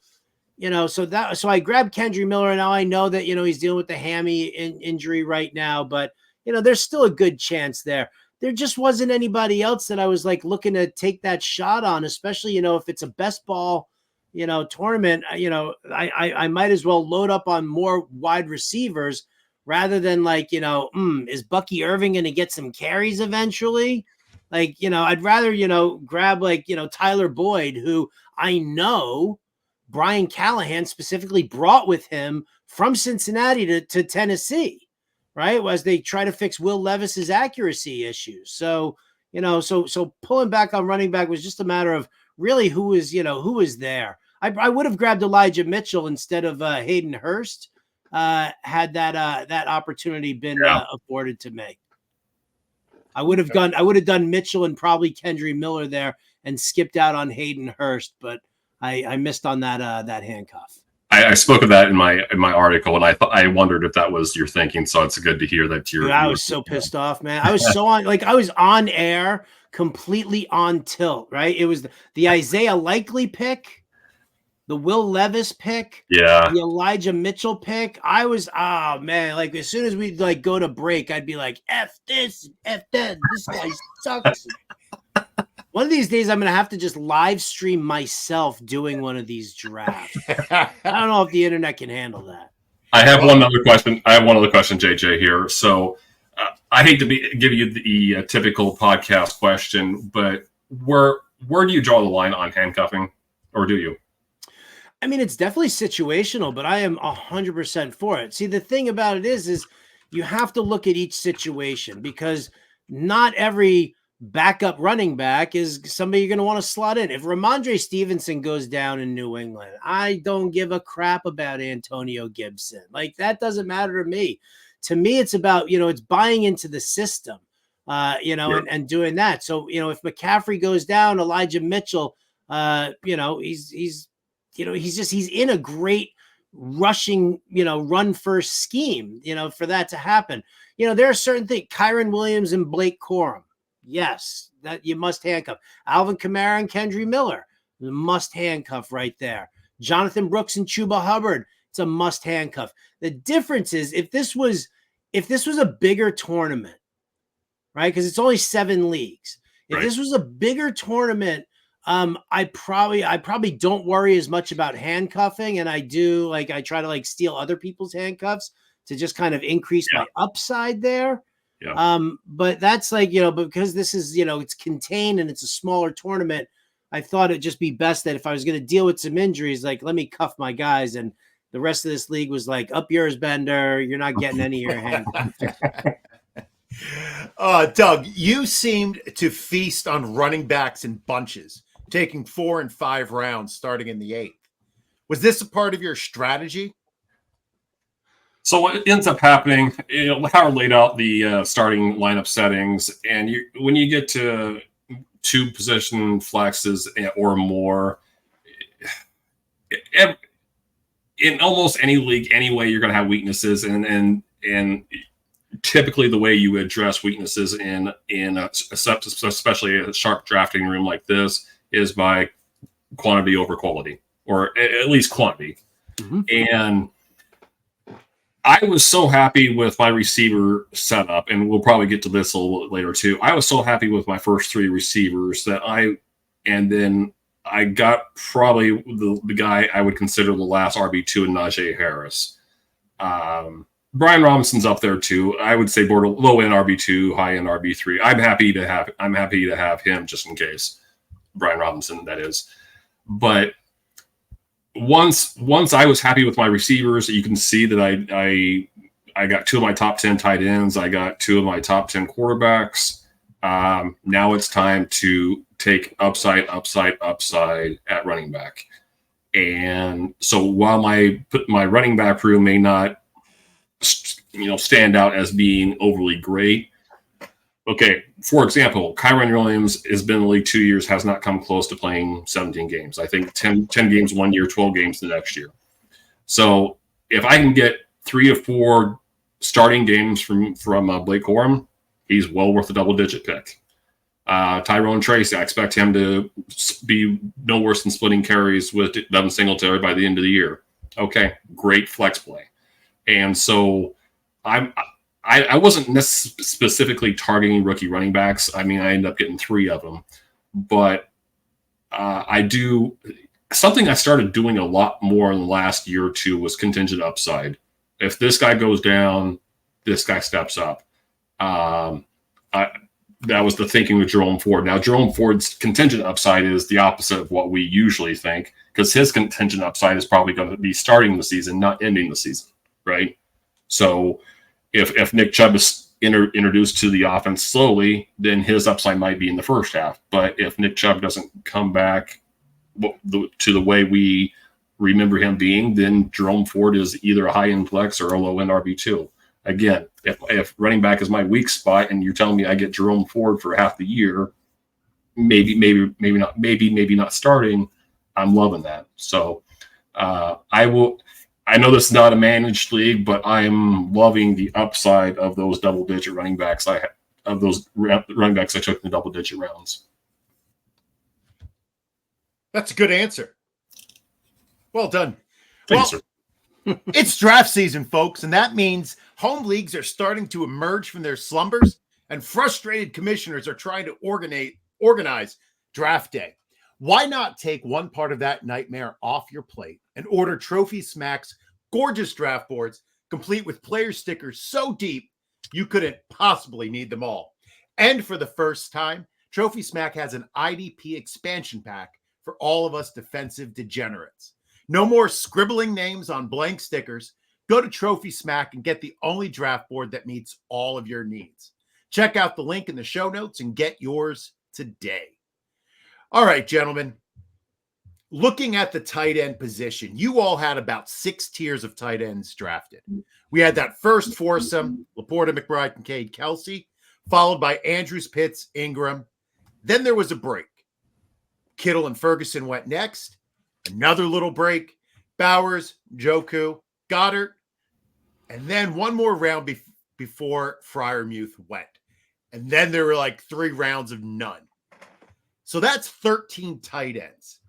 so I grabbed Kendre Miller, and now I know that, he's dealing with the hammy injury right now, but, there's still a good chance there. There just wasn't anybody else that I was looking to take that shot on, especially, if it's a best ball, tournament, I might as well load up on more wide receivers rather than is Bucky Irving going to get some carries eventually? I'd rather, grab Tyler Boyd, who I know Brian Callahan specifically brought with him from Cincinnati to Tennessee, right? As they try to fix Will Levis's accuracy issues. So, so pulling back on running back was just a matter of really who was there. I would have grabbed Elijah Mitchell instead of Hayden Hurst had that opportunity been afforded to me. I would have done Mitchell and probably Kendry Miller there and skipped out on Hayden Hurst, but I missed on that handcuff. I spoke of that in my article, and I wondered if that was your thinking. So it's good to hear that you're. I was so pissed off, man. I was so I was on air, completely on tilt. Right? It was the Isaiah Likely pick, the Will Levis pick, the Elijah Mitchell pick. I was man, like as soon as we go to break, I'd be like, F this, F that. This guy sucks. One of these days, I'm going to have to just live stream myself doing one of these drafts. I don't know if the internet can handle that. I have one other question, JJ, here. So I hate to give you the typical podcast question, but where do you draw the line on handcuffing, or do you? I mean, it's definitely situational, but I am 100% for it. See, the thing about it is you have to look at each situation because not every backup running back is somebody you're going to want to slot in. If Ramondre Stevenson goes down in New England, I don't give a crap about Antonio Gibson. Like that doesn't matter to me. To me, it's about, it's buying into the system, and doing that. So, if McCaffrey goes down, Elijah Mitchell, he's in a great rushing, run first scheme, for that to happen. There are certain things, Kyron Williams and Blake Corum. Yes, that you must handcuff. Alvin Kamara and Kendry Miller, must handcuff right there. Jonathan Brooks and Chuba Hubbard, it's a must handcuff. The difference is if this was a bigger tournament, right? Because it's only 7 leagues. If this was a bigger tournament, I probably don't worry as much about handcuffing, and I do I try to steal other people's handcuffs to just kind of increase my upside there. Yeah. But that's because this is, it's contained and it's a smaller tournament. I thought it'd just be best that if I was going to deal with some injuries, let me cuff my guys. And the rest of this league was up yours, Bender. You're not getting any of your handcuffs. Doug, you seemed to feast on running backs in bunches, taking 4 and 5 rounds starting in the 8th. Was this a part of your strategy? So what ends up happening, Howard laid out the starting lineup settings, and when you get to 2 position flexes or more, in almost any league anyway, you're going to have weaknesses, and typically the way you address weaknesses in especially a sharp drafting room like this is by quantity over quality, or at least quantity. Mm-hmm. And I was so happy with my receiver setup, and we'll probably get to this a little bit later too. I was so happy with my first 3 receivers and then I got probably the guy I would consider the last RB2 in Najee Harris. Brian Robinson's up there too. I would say border low end RB2, high end RB3. I'm happy to have him just in case. Brian Robinson, that is. But once I was happy with my receivers, you can see that I got 2 of my top 10 tight ends. I got 2 of my top 10 quarterbacks. Now it's time to take upside at running back. And so while my running back room may not stand out as being overly great. Okay, for example, Kyron Williams has been in the league 2 years, has not come close to playing 17 games. I think 10 games 1 year, 12 games the next year. So if I can get 3 or 4 starting games from Blake Corum, he's well worth a double-digit pick. Tyrone Tracy, I expect him to be no worse than splitting carries with Devin Singletary by the end of the year. Okay, great flex play. And so I wasn't specifically targeting rookie running backs. I mean, I ended up getting 3 of them. But something I started doing a lot more in the last year or 2 was contingent upside. If this guy goes down, this guy steps up. That was the thinking with Jerome Ford. Now, Jerome Ford's contingent upside is the opposite of what we usually think, because his contingent upside is probably going to be starting the season, not ending the season, right? So if Nick Chubb is introduced to the offense slowly, then his upside might be in the first half. But if Nick Chubb doesn't come back to the way we remember him being, then Jerome Ford is either a high-end flex or a low-end RB2. Again, if running back is my weak spot and you're telling me I get Jerome Ford for half the year, maybe not starting, I'm loving that. So I know this is not a managed league, but I'm loving the upside of those double-digit running backs I took in the double-digit rounds. That's a good answer. Well done. Thank you, sir. It's draft season, folks, and that means home leagues are starting to emerge from their slumbers, and frustrated commissioners are trying to organize draft day. Why not take one part of that nightmare off your plate and order Trophy Smack's gorgeous draft boards, complete with player stickers so deep you couldn't possibly need them all? And for the first time, Trophy Smack has an IDP expansion pack for all of us defensive degenerates. No more scribbling names on blank stickers. Go to Trophy Smack and get the only draft board that meets all of your needs. Check out the link in the show notes and get yours today. All right, gentlemen. Looking at the tight end position, you all had about 6 tiers of tight ends drafted. We had that first foursome, Laporta, McBride, Kincaid, Kelsey, followed by Andrews, Pitts, Ingram. Then there was a break. Kittle and Ferguson went next. Another little break. Bowers, Njoku, Goddard, and then one more round before Freiermuth went. And then there were like 3 rounds of none. So that's 13 tight ends.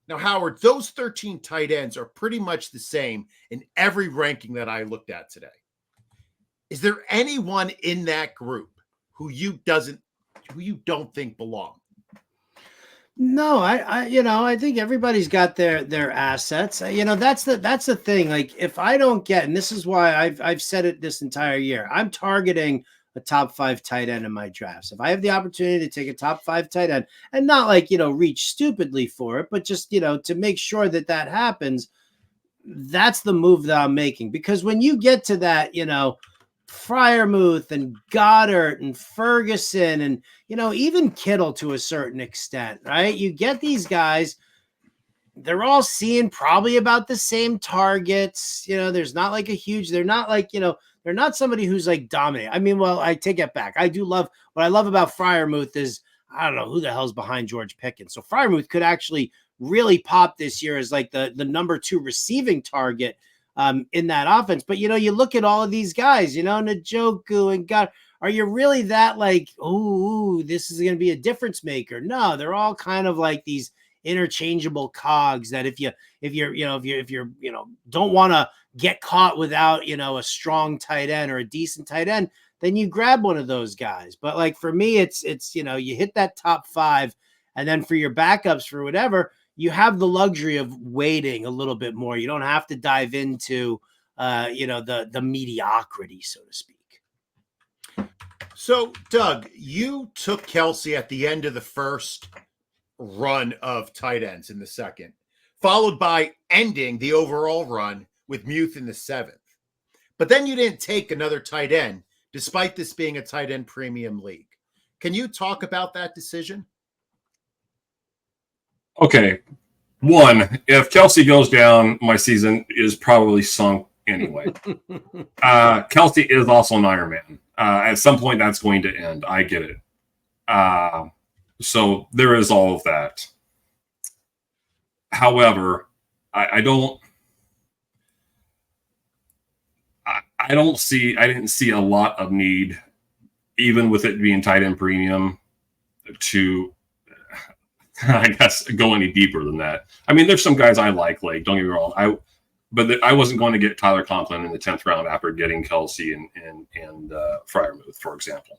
Now, Howard, those 13 tight ends are pretty much the same in every ranking that I looked at today. Is there anyone in that group who you don't think belong? No, I think everybody's got their assets. That's the thing. Like, if I don't get, and this is why I've said it this entire year, I'm targeting a top 5 tight end in my drafts. If I have the opportunity to take a top 5 tight end and not reach stupidly for it, but just, to make sure that happens, that's the move that I'm making. Because when you get to that, Freiermuth and Goddard and Ferguson and, even Kittle to a certain extent, right? You get these guys, they're all seeing probably about the same targets. There's not like they're not like, they're not somebody who's like dominant. I mean, well, I take it back. What I love about Freiermuth is, I don't know who the hell's behind George Pickens. So Freiermuth could actually really pop this year as like the number 2 receiving target in that offense. But, you look at all of these guys, Njoku and God, are you really that like, ooh, this is going to be a difference maker? No, they're all kind of like these interchangeable cogs that if you don't want to get caught without, a strong tight end or a decent tight end, then you grab one of those guys. But like for me, it's you hit that top 5, and then for your backups for whatever, you have the luxury of waiting a little bit more. You don't have to dive into the mediocrity, so to speak. So, Doug, you took Kelsey at the end of the first run of tight ends in the second, followed by ending the overall run with Muth in the 7th. But then you didn't take another tight end, despite this being a tight end premium league. Can you talk about that decision? Okay. 1, if Kelsey goes down, my season is probably sunk anyway. Kelsey is also an Iron Man. At some point, that's going to end. I get it. So there is all of that. However, I didn't see a lot of need, even with it being tight end premium, to, I guess, go any deeper than that. I mean, there's some guys I like, don't get me wrong. But I wasn't going to get Tyler Conklin in the 10th round after getting Kelsey and Freiermuth, for example.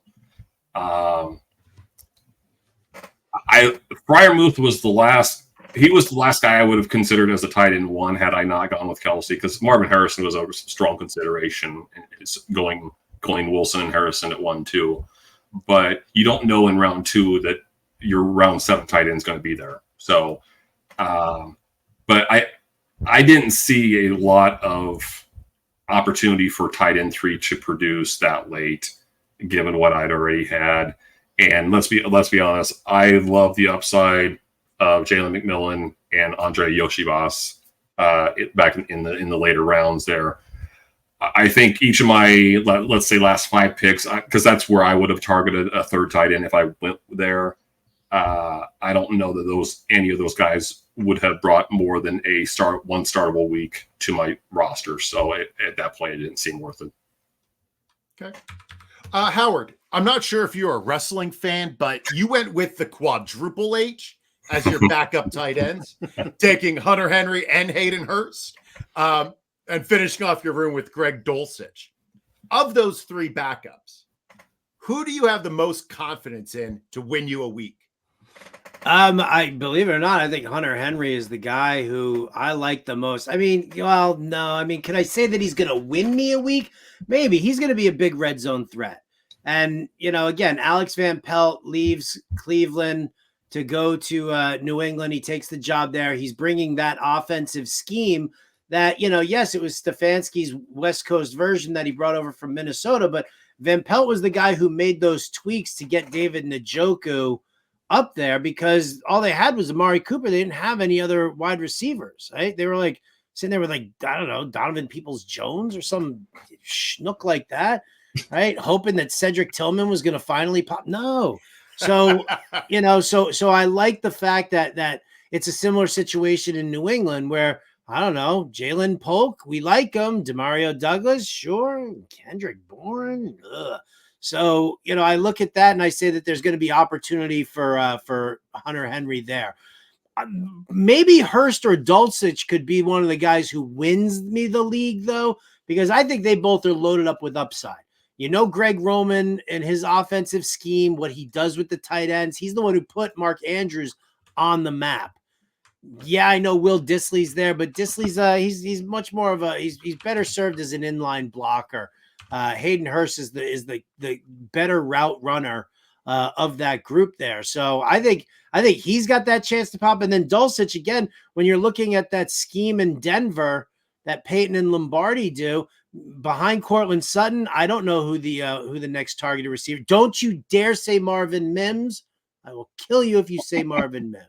Freiermuth was the last. He was the last guy I would have considered as a tight end 1 had I not gone with Kelsey, because Marvin Harrison was a strong consideration. It's going Wilson and Harrison at 1-2, but you don't know in round 2 that your round 7 tight end is going to be there. So, but I didn't see a lot of opportunity for tight end 3 to produce that late, given what I'd already had. And let's be honest, I love the upside of Jalen McMillan and Andre Yoshibas back in the later rounds there. I think each of my, let's say, last 5 picks, because that's where I would have targeted a third tight end if I went there. I don't know that any of those guys would have brought more than one startable week to my roster. So at that point, it didn't seem worth it. Okay. Howard, I'm not sure if you're a wrestling fan, but you went with the quadruple H as your backup tight ends, taking Hunter Henry and Hayden Hurst, and finishing off your room with Greg Dulcich. Of those 3 backups, who do you have the most confidence in to win you a week? I believe it or not, I think Hunter Henry is the guy who I like the most. I mean, well, no, I mean, can I say that he's going to win me a week? Maybe. He's going to be a big red zone threat. And, again, Alex Van Pelt leaves Cleveland to go to New England. He takes the job there. He's bringing that offensive scheme that, yes, it was Stefanski's West Coast version that he brought over from Minnesota, but Van Pelt was the guy who made those tweaks to get David Njoku up there, because all they had was Amari Cooper. They didn't have any other wide receivers, right? They were like sitting there with, like, I don't know, Donovan Peoples-Jones or some schnook like that, right? Hoping that Cedric Tillman was going to finally pop. No. So, so I like the fact that it's a similar situation in New England where, I don't know, Jalen Polk, we like him. Demario Douglas, sure. Kendrick Bourne, ugh. So, I look at that and I say that there's going to be opportunity for Hunter Henry there. Maybe Hurst or Dulcich could be one of the guys who wins me the league, though, because I think they both are loaded up with upside. Greg Roman and his offensive scheme, what he does with the tight ends, he's the one who put Mark Andrews on the map. Yeah, I know Will Dissly's there, but Dissly's he's much more of he's better served as an inline blocker. Hayden Hurst is the better route runner of that group there. So I think he's got that chance to pop. And then Dulcich, again, when you're looking at that scheme in Denver that Peyton and Lombardi do behind Cortland Sutton, I don't know who the next targeted receiver. Don't you dare say Marvin Mims. I will kill you if you say Marvin Mims.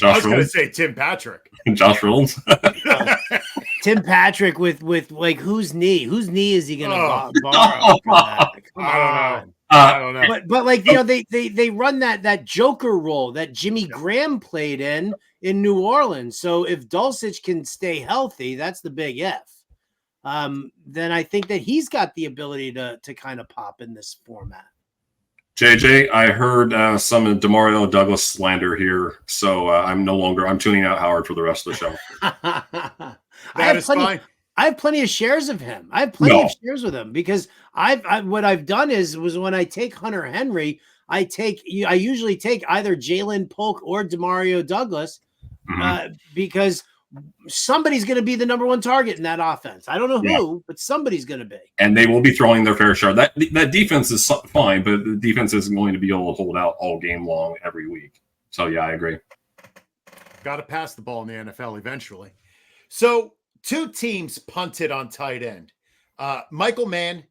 I was going to say Tim Patrick. Josh Reynolds. Tim Patrick with like whose knee? Whose knee is he going to borrow? For that? Come on. I don't know. But like, they run that Joker role that Jimmy Graham played in New Orleans. So if Dulcich can stay healthy, that's the big F. Then I think that he's got the ability to kind of pop in this format. JJ, I heard some Demario Douglas slander here, so I'm tuning out Howard for the rest of the show. Fine. I have plenty of shares of him. I have plenty of shares with him because what I've done was when I take Hunter Henry, I usually take either Jalen Polk or Demario Douglas because somebody's going to be the number 1 target in that offense. I don't know who, but somebody's going to be. And they will be throwing their fair share. That defense is fine, but the defense isn't going to be able to hold out all game long every week. So, yeah, I agree. Got to pass the ball in the NFL eventually. So, 2 teams punted on tight end. Michael Mann,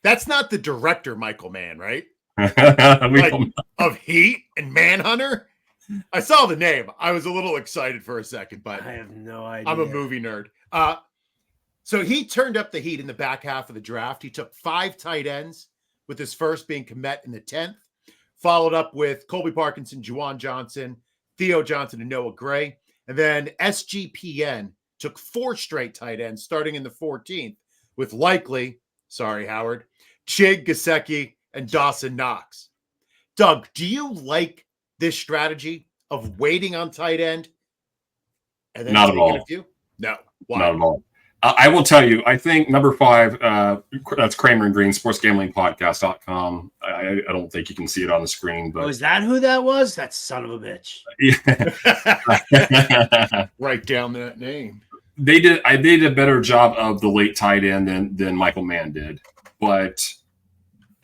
that's not the director Michael Mann, right? Of Heat and Manhunter? I saw the name. I was a little excited for a second, but I have no idea. I'm a movie nerd. So he turned up the heat in the back half of the draft. He took 5 tight ends, with his first being Kmet in the 10th, followed up with Colby Parkinson, Juwan Johnson, Theo Johnson, and Noah Gray. And then SGPN took 4 straight tight ends, starting in the 14th, with likely, sorry, Howard, Chig Gesicki and Dawson Knox. Doug, do you like this strategy of waiting on tight end and then not taking at all. A few? No. Why? Not at all. I will tell you, I think number 5, that's Kramer and Green, sportsgamblingpodcast.com. I don't think you can see it on the screen. But is that who that was? That son of a bitch. Yeah. Write down that name. They did a better job of the late tight end than Michael Mann did. But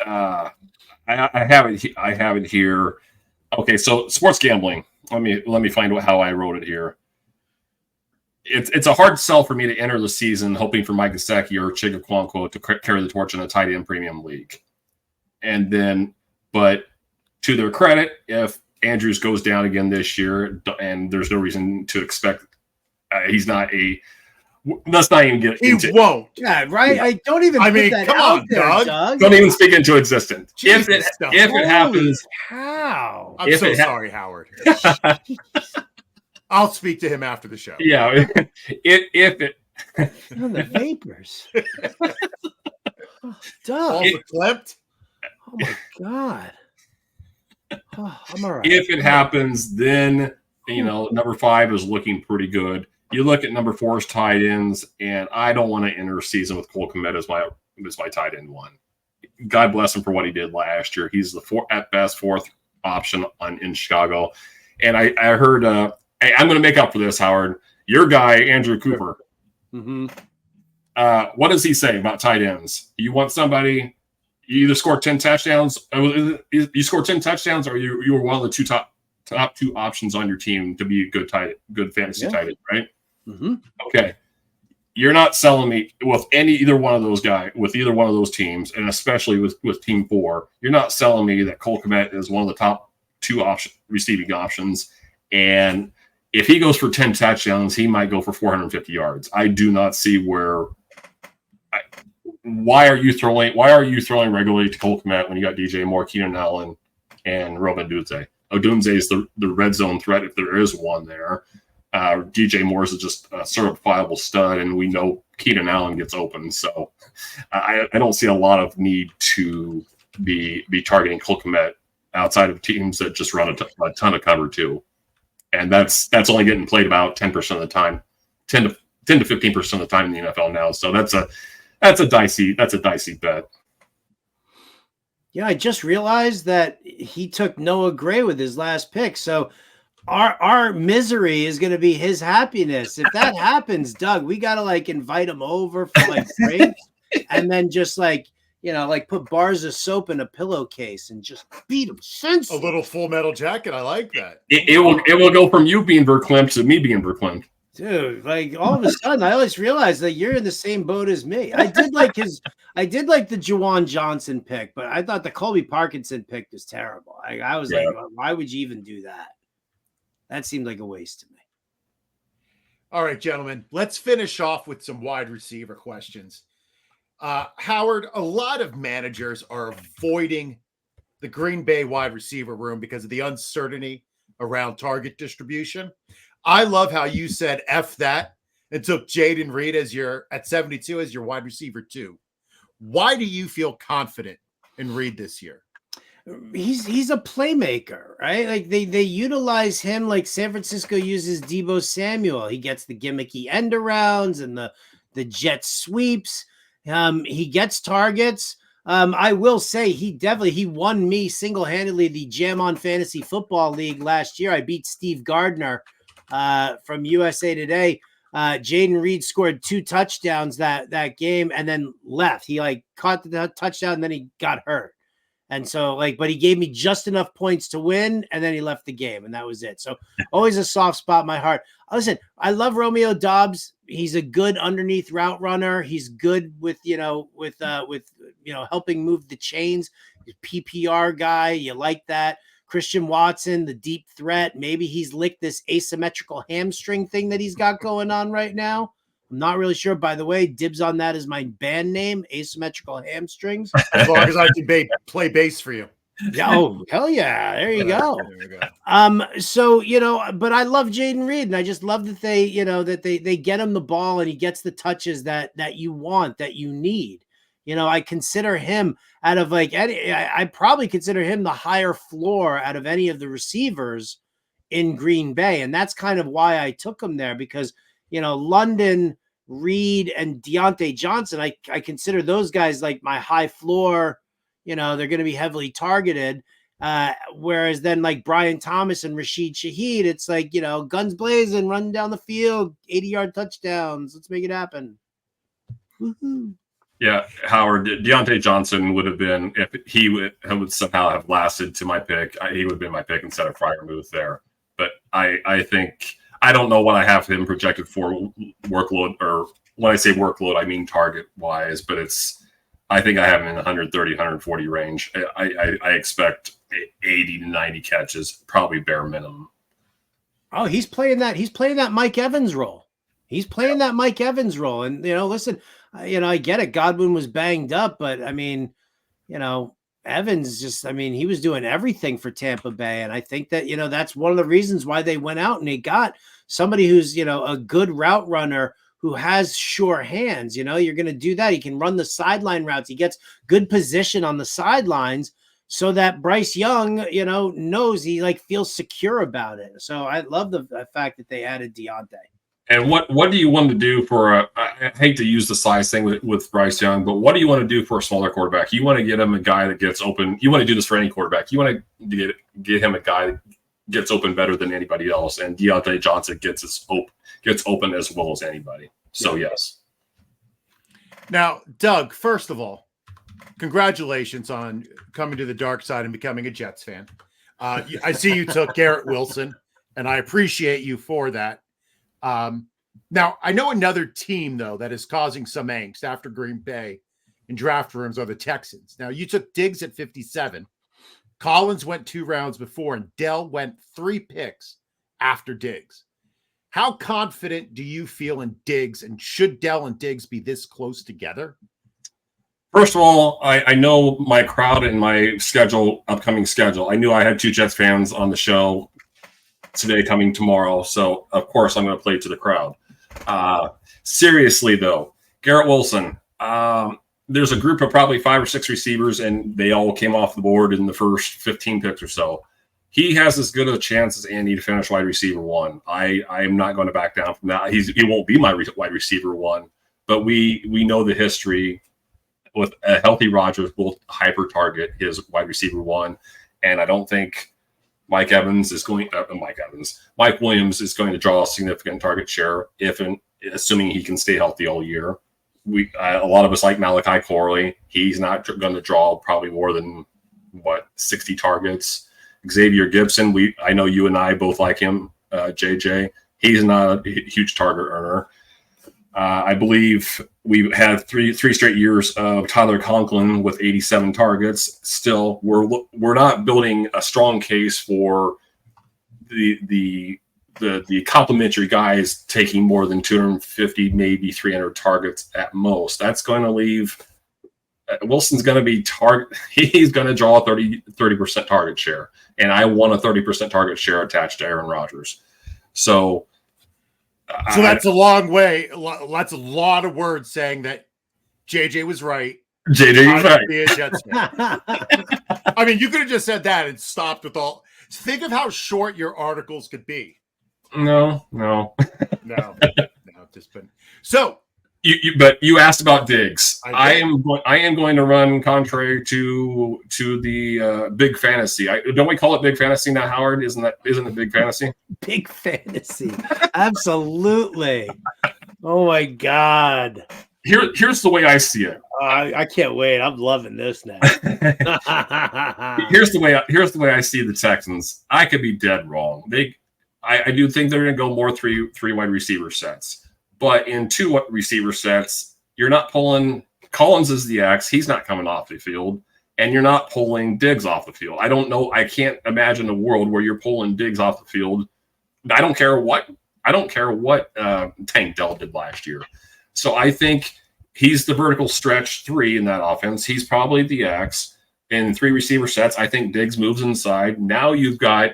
I have it here. Okay, so sports gambling. Let me find out how I wrote it here. it's a hard sell for me to enter the season hoping for Mike Gesicki or Chigga to carry the torch in a tight end premium league. And then, but to their credit, if Andrews goes down again this year, and there's no reason to expect he's not a. Let's not even get into. He won't. Yeah, right. I don't even. I mean, that come out on, there, Doug. Don't even speak into existence. Jesus, if it happens, how? I'm so sorry, Howard. I'll speak to him after the show. Yeah, if it on the vapors. Doug. Also clipped. Oh my God. Oh, I'm all right. If it happens, then number 5 is looking pretty good. You look at number 4's tight ends, and I don't want to enter a season with Cole Kmet as my tight end 1. God bless him for what he did last year. He's the at best 4th option in Chicago. And I heard, hey, I'm going to make up for this, Howard. Your guy, Andrew Cooper. Mm-hmm. What does he say about tight ends? You want somebody, you either score 10 touchdowns, you score 10 touchdowns, or you were one of the top 2 options on your team to be a good fantasy tight end, right? Mm-hmm. Okay. You're not selling me with either one of those guys, with either one of those teams, and especially with Team 4. You're not selling me that Cole Kmet is one of the top 2 receiving options. And if he goes for 10 touchdowns, he might go for 450 yards. I do not see where. Why are you throwing regularly to Cole Kmet when you got DJ Moore, Keenan Allen, and Robin Odunze? Odunze is the red zone threat if there is one there. DJ Morris is just a certifiable stud, and we know Keenan Allen gets open. So I don't see a lot of need to be targeting Cole Kmet outside of teams that just run a ton of cover too. And that's only getting played about 10% of the time, 10 to 15% of the time in the NFL now. So that's a dicey bet. Yeah, I just realized that he took Noah Gray with his last pick. So our misery is going to be his happiness. If that happens, Doug, we got to invite him over for drinks and then just put bars of soap in a pillowcase and just beat him senseless. A little Full Metal Jacket. I like that. It will go from you being verklempt to me being verklempt. Dude, all of a sudden, I always realize that you're in the same boat as me. I did like the Juwan Johnson pick, but I thought the Colby Parkinson pick was terrible. I was like, why would you even do that? That seemed like a waste to me. All right, gentlemen, let's finish off with some wide receiver questions. Howard, a lot of managers are avoiding the Green Bay wide receiver room because of the uncertainty around target distribution. I love how you said F that and took Jayden Reed at 72 as your wide receiver 2. Why do you feel confident in Reed this year? He's a playmaker, right? They utilize him like San Francisco uses Deebo Samuel. He gets the gimmicky end arounds and the jet sweeps. He gets targets. I will say he won me single-handedly the Jam on Fantasy Football League last year. I beat Steve Gardner from USA Today. Jayden Reed scored 2 touchdowns that game and then left. He caught the touchdown and then he got hurt. And so but he gave me just enough points to win and then he left the game and that was it. So always a soft spot in my heart. Listen, I love Romeo Doubs. He's a good underneath route runner. He's good with helping move the chains. He's a PPR guy. You like that. Christian Watson, the deep threat. Maybe he's licked this asymmetrical hamstring thing that he's got going on right now. I'm not really sure. By the way, dibs on that is my band name, Asymmetrical Hamstrings. As long as I can play bass for you. Yeah, oh, hell yeah. There you go. There you go. So, but I love Jayden Reed, and I just love that they get him the ball and he gets the touches that you want, that you need. I consider him out of I probably consider him the higher floor out of any of the receivers in Green Bay. And that's kind of why I took him there because, London, Reed, and Deontay Johnson, I consider those guys like my high floor. They're going to be heavily targeted. Whereas then Brian Thomas and Rashid Shaheed, it's guns blazing, running down the field, 80-yard touchdowns. Let's make it happen. Woo-hoo. Yeah, Howard, Deontay Johnson would have been, if he would somehow have lasted to my pick, he would have been my pick instead of Freiermuth there. But I think I don't know what I have him projected for workload, or when I say workload, I mean target wise, but I think I have him in the 130, 140 range. I expect 80 to 90 catches, probably bare minimum. Oh, he's playing that Mike Evans role. He's playing that Mike Evans role. And, listen, I get it. Godwin was banged up, but I mean, Evans he was doing everything for Tampa Bay. And I think that, that's one of the reasons why they went out and they got somebody who's, a good route runner who has sure hands. You're going to do that. He can run the sideline routes. He gets good position on the sidelines so that Bryce Young, knows he feels secure about it. So I love the fact that they added Deontay. And what do you want to do for I hate to use the size thing with Bryce Young, but what do you want to do for a smaller quarterback? You want to get him a guy that gets open. You want to do this for any quarterback. You want to get him a guy that gets open better than anybody else. And Deontay Johnson gets open as well as anybody. So yes. Now, Doug, first of all, congratulations on coming to the dark side and becoming a Jets fan. I see you took Garrett Wilson, and I appreciate you for that. Now, I know another team, though, that is causing some angst after Green Bay in draft rooms are the Texans. Now, you took Diggs at 57. Collins went 2 rounds before, and Dell went 3 picks after Diggs. How confident do you feel in Diggs, and should Dell and Diggs be this close together? First of all, I know my crowd and my upcoming schedule. I knew I had 2 Jets fans on the show today coming tomorrow, so of course I'm going to play to the crowd. Seriously, though, Garrett Wilson, there's a group of probably 5 or 6 receivers, and they all came off the board in the first 15 picks or so. He has as good a chance as Andy to finish wide receiver 1. I am not going to back down from that. He won't be my wide receiver 1, but we know the history with a healthy Rodgers will hyper target his wide receiver 1, and I don't think Mike Williams is going to draw a significant target share assuming he can stay healthy all year. A lot of us like Malachi Corley. He's not going to draw probably more than 60 targets. Xavier Gibson, I know you and I both like him. JJ, he's not a huge target earner. I believe we had three straight years of Tyler Conklin with 87 targets. Still, we're not building a strong case for the complimentary guys taking more than 250, maybe 300 targets at most. That's going to leave Wilson's going to be he's going to draw a 30% target share, and I want a 30% target share attached to Aaron Rodgers. So that's a long way. That's a lot of words saying that JJ was right. JJ was right. Be a Jets fan. I mean, you could have just said that and stopped with all. Think of how short your articles could be. No. Just been so. But you asked about Diggs. I am going to run contrary to the big fantasy. Don't we call it big fantasy now, Howard? Isn't it big fantasy? Big fantasy, absolutely. Oh my God. Here's the way I see it. I can't wait. I'm loving this now. Here's the way I see the Texans. I could be dead wrong. I do think they're going to go more three wide receiver sets. But in 2 receiver sets, you're not pulling Collins as the X. He's not coming off the field. And you're not pulling Diggs off the field. I don't know. I can't imagine a world where you're pulling Diggs off the field. I don't care what Tank Dell did last year. So I think he's the vertical stretch 3 in that offense. He's probably the X. In 3 receiver sets, I think Diggs moves inside. Now you've got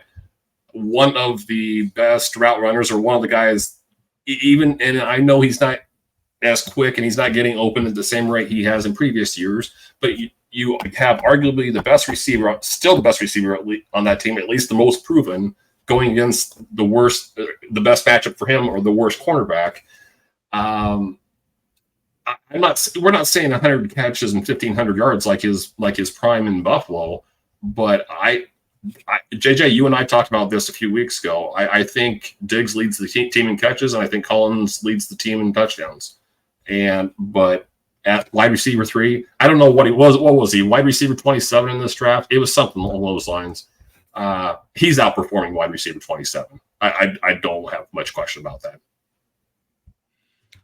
one of the best route runners, or one of the guys – and I know he's not as quick and he's not getting open at the same rate he has in previous years, but you have arguably the best receiver, still the best receiver on that team, at least the most proven, going against the best matchup for him, or the worst cornerback. We're not saying 100 catches and 1,500 yards like his prime in Buffalo, but JJ, you and I talked about this a few weeks ago. I think Diggs leads the team in catches, and I think Collins leads the team in touchdowns. But at wide receiver 3, I don't know what he was. What was he? Wide receiver 27 in this draft? It was something along those lines. He's outperforming wide receiver 27. I don't have much question about that.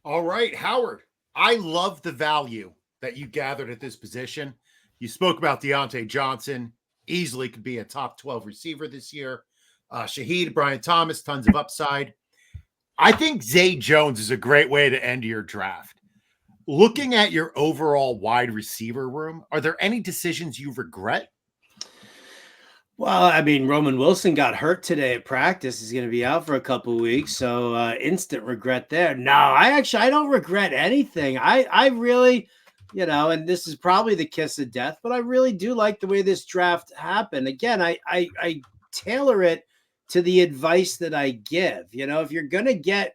All right, Howard. I love the value that you gathered at this position. You spoke about Deontay Johnson, easily could be a top 12 receiver this year. Shaheed, Brian Thomas, tons of upside. I think Zay Jones is a great way to end your draft. Looking at your overall wide receiver room, are there any decisions you regret? Well, I mean, Roman Wilson got hurt today at practice. He's going to be out for a couple of weeks, so instant regret there. No, I don't regret anything. I really, and this is probably the kiss of death, but I really do like the way this draft happened. Again, I tailor it to the advice that I give. If you're going to get,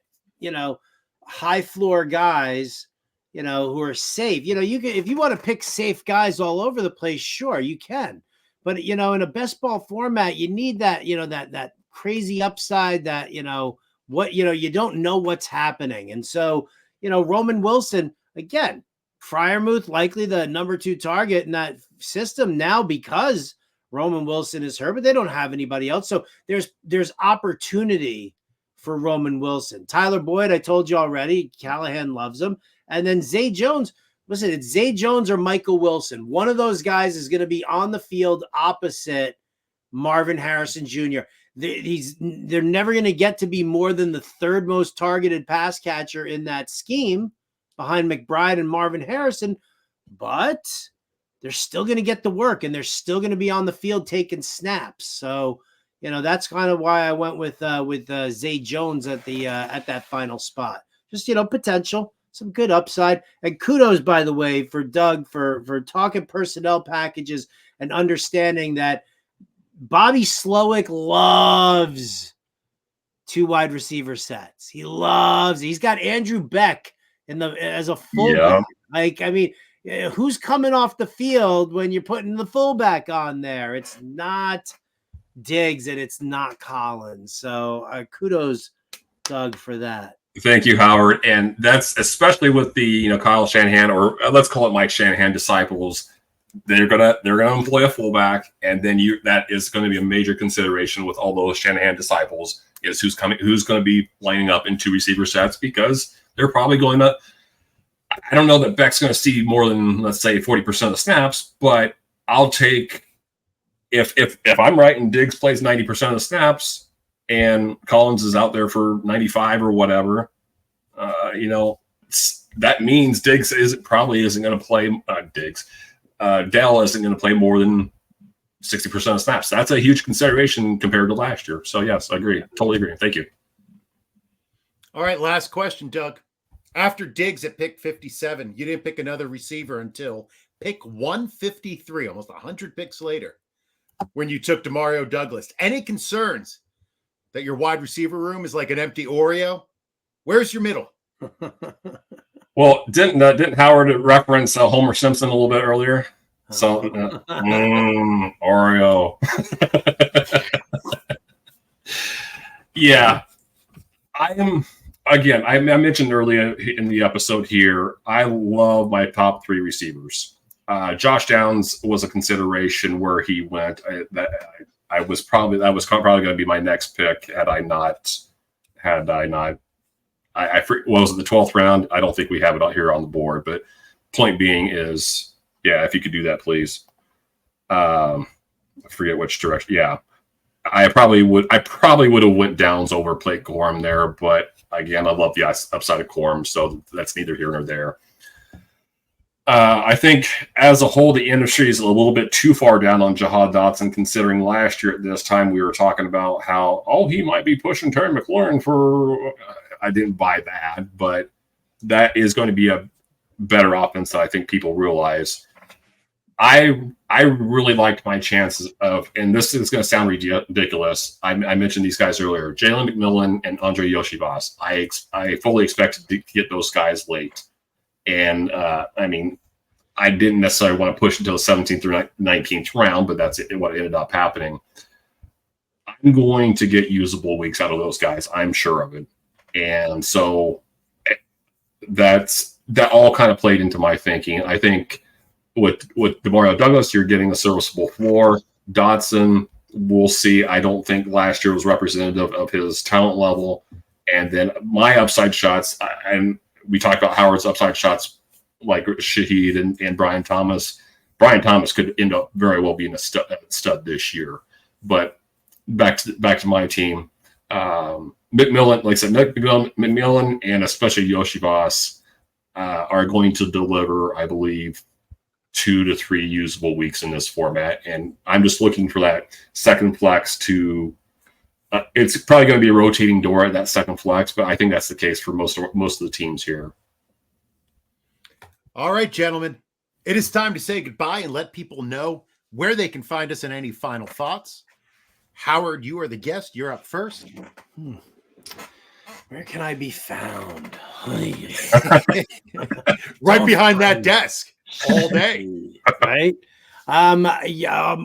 high floor guys, who are safe, you can, if you want to pick safe guys all over the place, sure, you can. But, in a best ball format, you need that, that crazy upside that, you don't know what's happening. And so, Roman Wilson, again, Freiermuth, likely the number 2 target in that system now because Roman Wilson is hurt, but they don't have anybody else. So there's opportunity for Roman Wilson. Tyler Boyd, I told you already, Callahan loves him. And then Zay Jones. Listen, it's Zay Jones or Michael Wilson. One of those guys is going to be on the field opposite Marvin Harrison Jr. They're never going to get to be more than the 3rd most targeted pass catcher in that scheme behind McBride and Marvin Harrison, but they're still going to get the work and they're still going to be on the field taking snaps. So, that's kind of why I went with Zay Jones at that final spot. Just, potential. Some good upside. And kudos, by the way, for Doug for talking personnel packages and understanding that Bobby Slowick loves 2 wide receiver sets. He's got Andrew Beck as a fullback. Yeah. Who's coming off the field when you're putting the fullback on there? It's not Diggs and it's not Collins. So kudos, Doug, for that. Thank you, Howard. And that's especially with the Kyle Shanahan, or let's call it Mike Shanahan disciples. They're gonna employ a fullback, and then that is going to be a major consideration with all those Shanahan disciples is who's going to be lining up in 2 receiver sets because they're probably going to. I don't know that Beck's going to see more than, let's say, 40% of the snaps, but I'll take if I'm right and Diggs plays 90% of the snaps. And Collins is out there for 95 or whatever, that means Diggs probably isn't going to play. Dell isn't going to play more than 60% of snaps. That's a huge consideration compared to last year. So yes, I agree. Totally agree. Thank you. All right, last question, Doug. After Diggs at pick 57, you didn't pick another receiver until pick 153, almost 100 picks later, when you took Demario Douglas. Any concerns that your wide receiver room is like an empty Oreo? Where's your middle? Well, didn't Howard reference Homer Simpson a little bit earlier? So Oreo. Yeah, I mentioned earlier in the episode here, I love my top 3 receivers. Josh Downs was a consideration where he went. That was probably going to be my next pick had I not. What was it, the 12th round? I don't think we have it out here on the board, but point being is, yeah, if you could do that, please. I forget which direction. Yeah, I probably would have went Downs over Blake Corum there, but again, I love the upside of Corum, so that's neither here nor there. I think as a whole, the industry is a little bit too far down on Jahad Dotson, considering last year at this time we were talking about how, he might be pushing Terry McLaurin for. I didn't buy that, but that is going to be a better offense than I think people realize. I really liked my chances of, and this is going to sound ridiculous. I mentioned these guys earlier, Jalen McMillan and Andre Yoshibas. I fully expected to get those guys late. And, I didn't necessarily want to push until the 17th or 19th round, but that's what ended up happening. I'm going to get usable weeks out of those guys. I'm sure of it. And so that all kind of played into my thinking. I think with Demario Douglas, you're getting a serviceable floor. Dotson, we'll see. I don't think last year was representative of his talent level. And then my upside shots, and we talked about Howard's upside shots, like Shaheed and Brian Thomas. Brian Thomas could end up very well being a stud this year. But back to my team, McMillan, like I said, McMillan and especially Yoshi Voss are going to deliver, I believe, 2 to 3 usable weeks in this format. And I'm just looking for that second flex to it's probably going to be a rotating door at that second flex, but I think that's the case for most of the teams here. All right, gentlemen, it is time to say goodbye and let people know where they can find us and any final thoughts. Howard, you are the guest. You're up first. Where can I be found? Right behind that desk all day. Right? I'm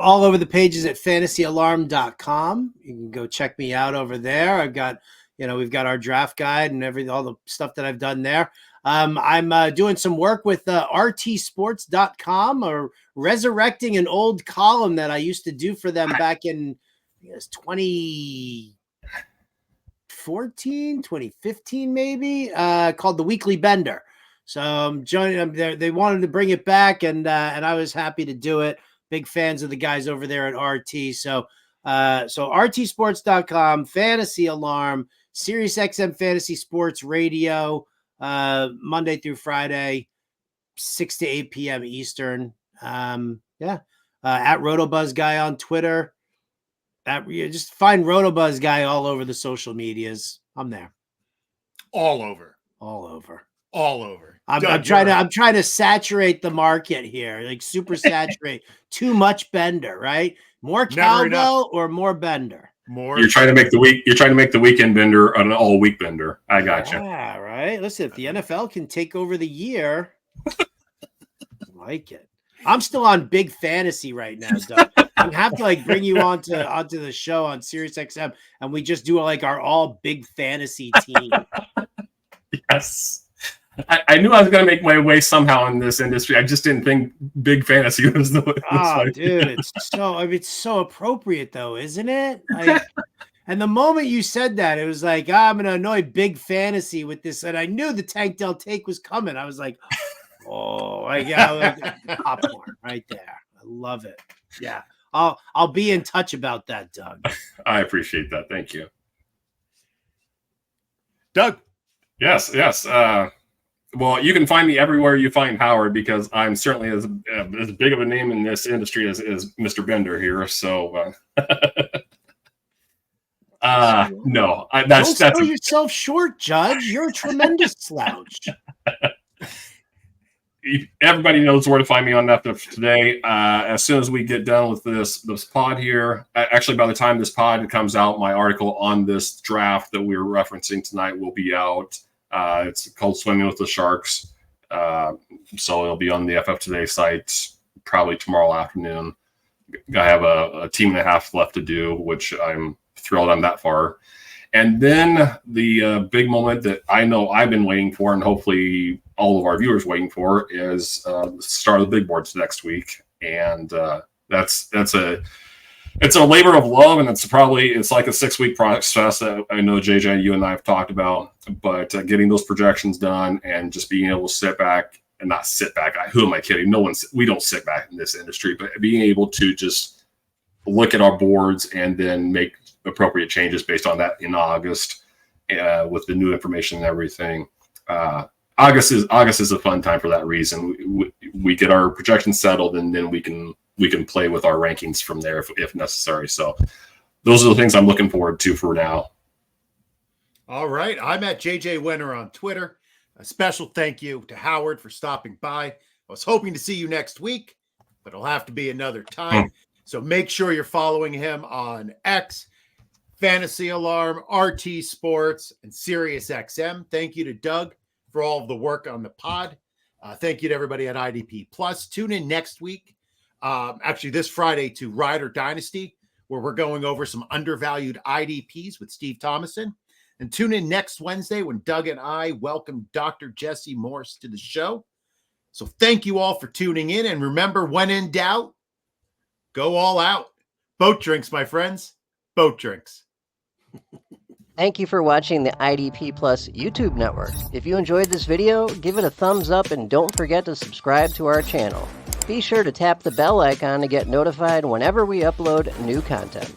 all over the pages at fantasyalarm.com. You can go check me out over there. I've got, we've got our draft guide and all the stuff that I've done there. I'm doing some work with rtsports.com, or resurrecting an old column that I used to do for them back in 2014, 2015, maybe, called The Weekly Bender. So I'm joining them there. They wanted to bring it back, and I was happy to do it. Big fans of the guys over there at RT. So rtsports.com, Fantasy Alarm, SiriusXM Fantasy Sports Radio, Monday through Friday, 6 to 8 p.m. Eastern. At Rotobuzz Guy on Twitter. Just find Rotobuzz Guy all over the social medias. I'm there. All over. I'm trying to saturate the market here, like super saturate. Too much Bender, right? More cowbell or more Bender? More. You're trying to make the weekend Bender an all week Bender. I got you. Yeah, right. Listen, if the NFL can take over the year, I like it. I'm still on Big Fantasy right now, Doug. I'm have to bring you onto the show on SiriusXM, and we just do our all Big Fantasy team. Yes. I knew I was going to make my way somehow in this industry. I just didn't think Big Fantasy was the way. Dude, it's so appropriate though, isn't it? And the moment you said that, it was like, I'm going to annoy Big Fantasy with this, and I knew the Tank Del Take was coming. I was like, popcorn right there. I love it. Yeah, I'll be in touch about that, Doug. I appreciate that. Thank you, Doug. Yes. Well, you can find me everywhere you find Howard, because I'm certainly as big of a name in this industry as Mr. Bender here. So, no, don't sell yourself short, Judge. You're a tremendous slouch. Everybody knows where to find me on FF today. As soon as we get done with this pod here, actually, by the time this pod comes out, my article on this draft that we were referencing tonight will be out. It's called Swimming with the Sharks. So it'll be on the FF Today site probably tomorrow afternoon. I have a team and a half left to do, which I'm thrilled I'm that far. And then the big moment that I know I've been waiting for, and hopefully all of our viewers waiting for, is the start of the big boards next week. And it's a labor of love, and it's like a 6-week process that I know, JJ, you and I have talked about, but getting those projections done and just being able to sit back and not sit back. Who am I kidding? We don't sit back in this industry, but being able to just look at our boards and then make appropriate changes based on that in August, with the new information and everything. August is a fun time for that reason. We get our projections settled, and then we can play with our rankings from there if necessary. So those are the things I'm looking forward to for now. All right. I'm at JJ Wenner on Twitter. A special thank you to Howard for stopping by. I was hoping to see you next week, but it'll have to be another time. So make sure you're following him on X, Fantasy Alarm, RT Sports, and SiriusXM. Thank you to Doug for all of the work on the pod. Thank you to everybody at IDP Plus. Tune in next week. Actually, this Friday, to Rider Dynasty, where we're going over some undervalued IDPs with Steve Thomason. And tune in next Wednesday when Doug and I welcome Dr. Jesse Morse to the show. So thank you all for tuning in. And remember, when in doubt, go all out. Boat drinks, my friends. Boat drinks. Thank you for watching the IDP Plus YouTube network. If you enjoyed this video, give it a thumbs up and don't forget to subscribe to our channel. Be sure to tap the bell icon to get notified whenever we upload new content.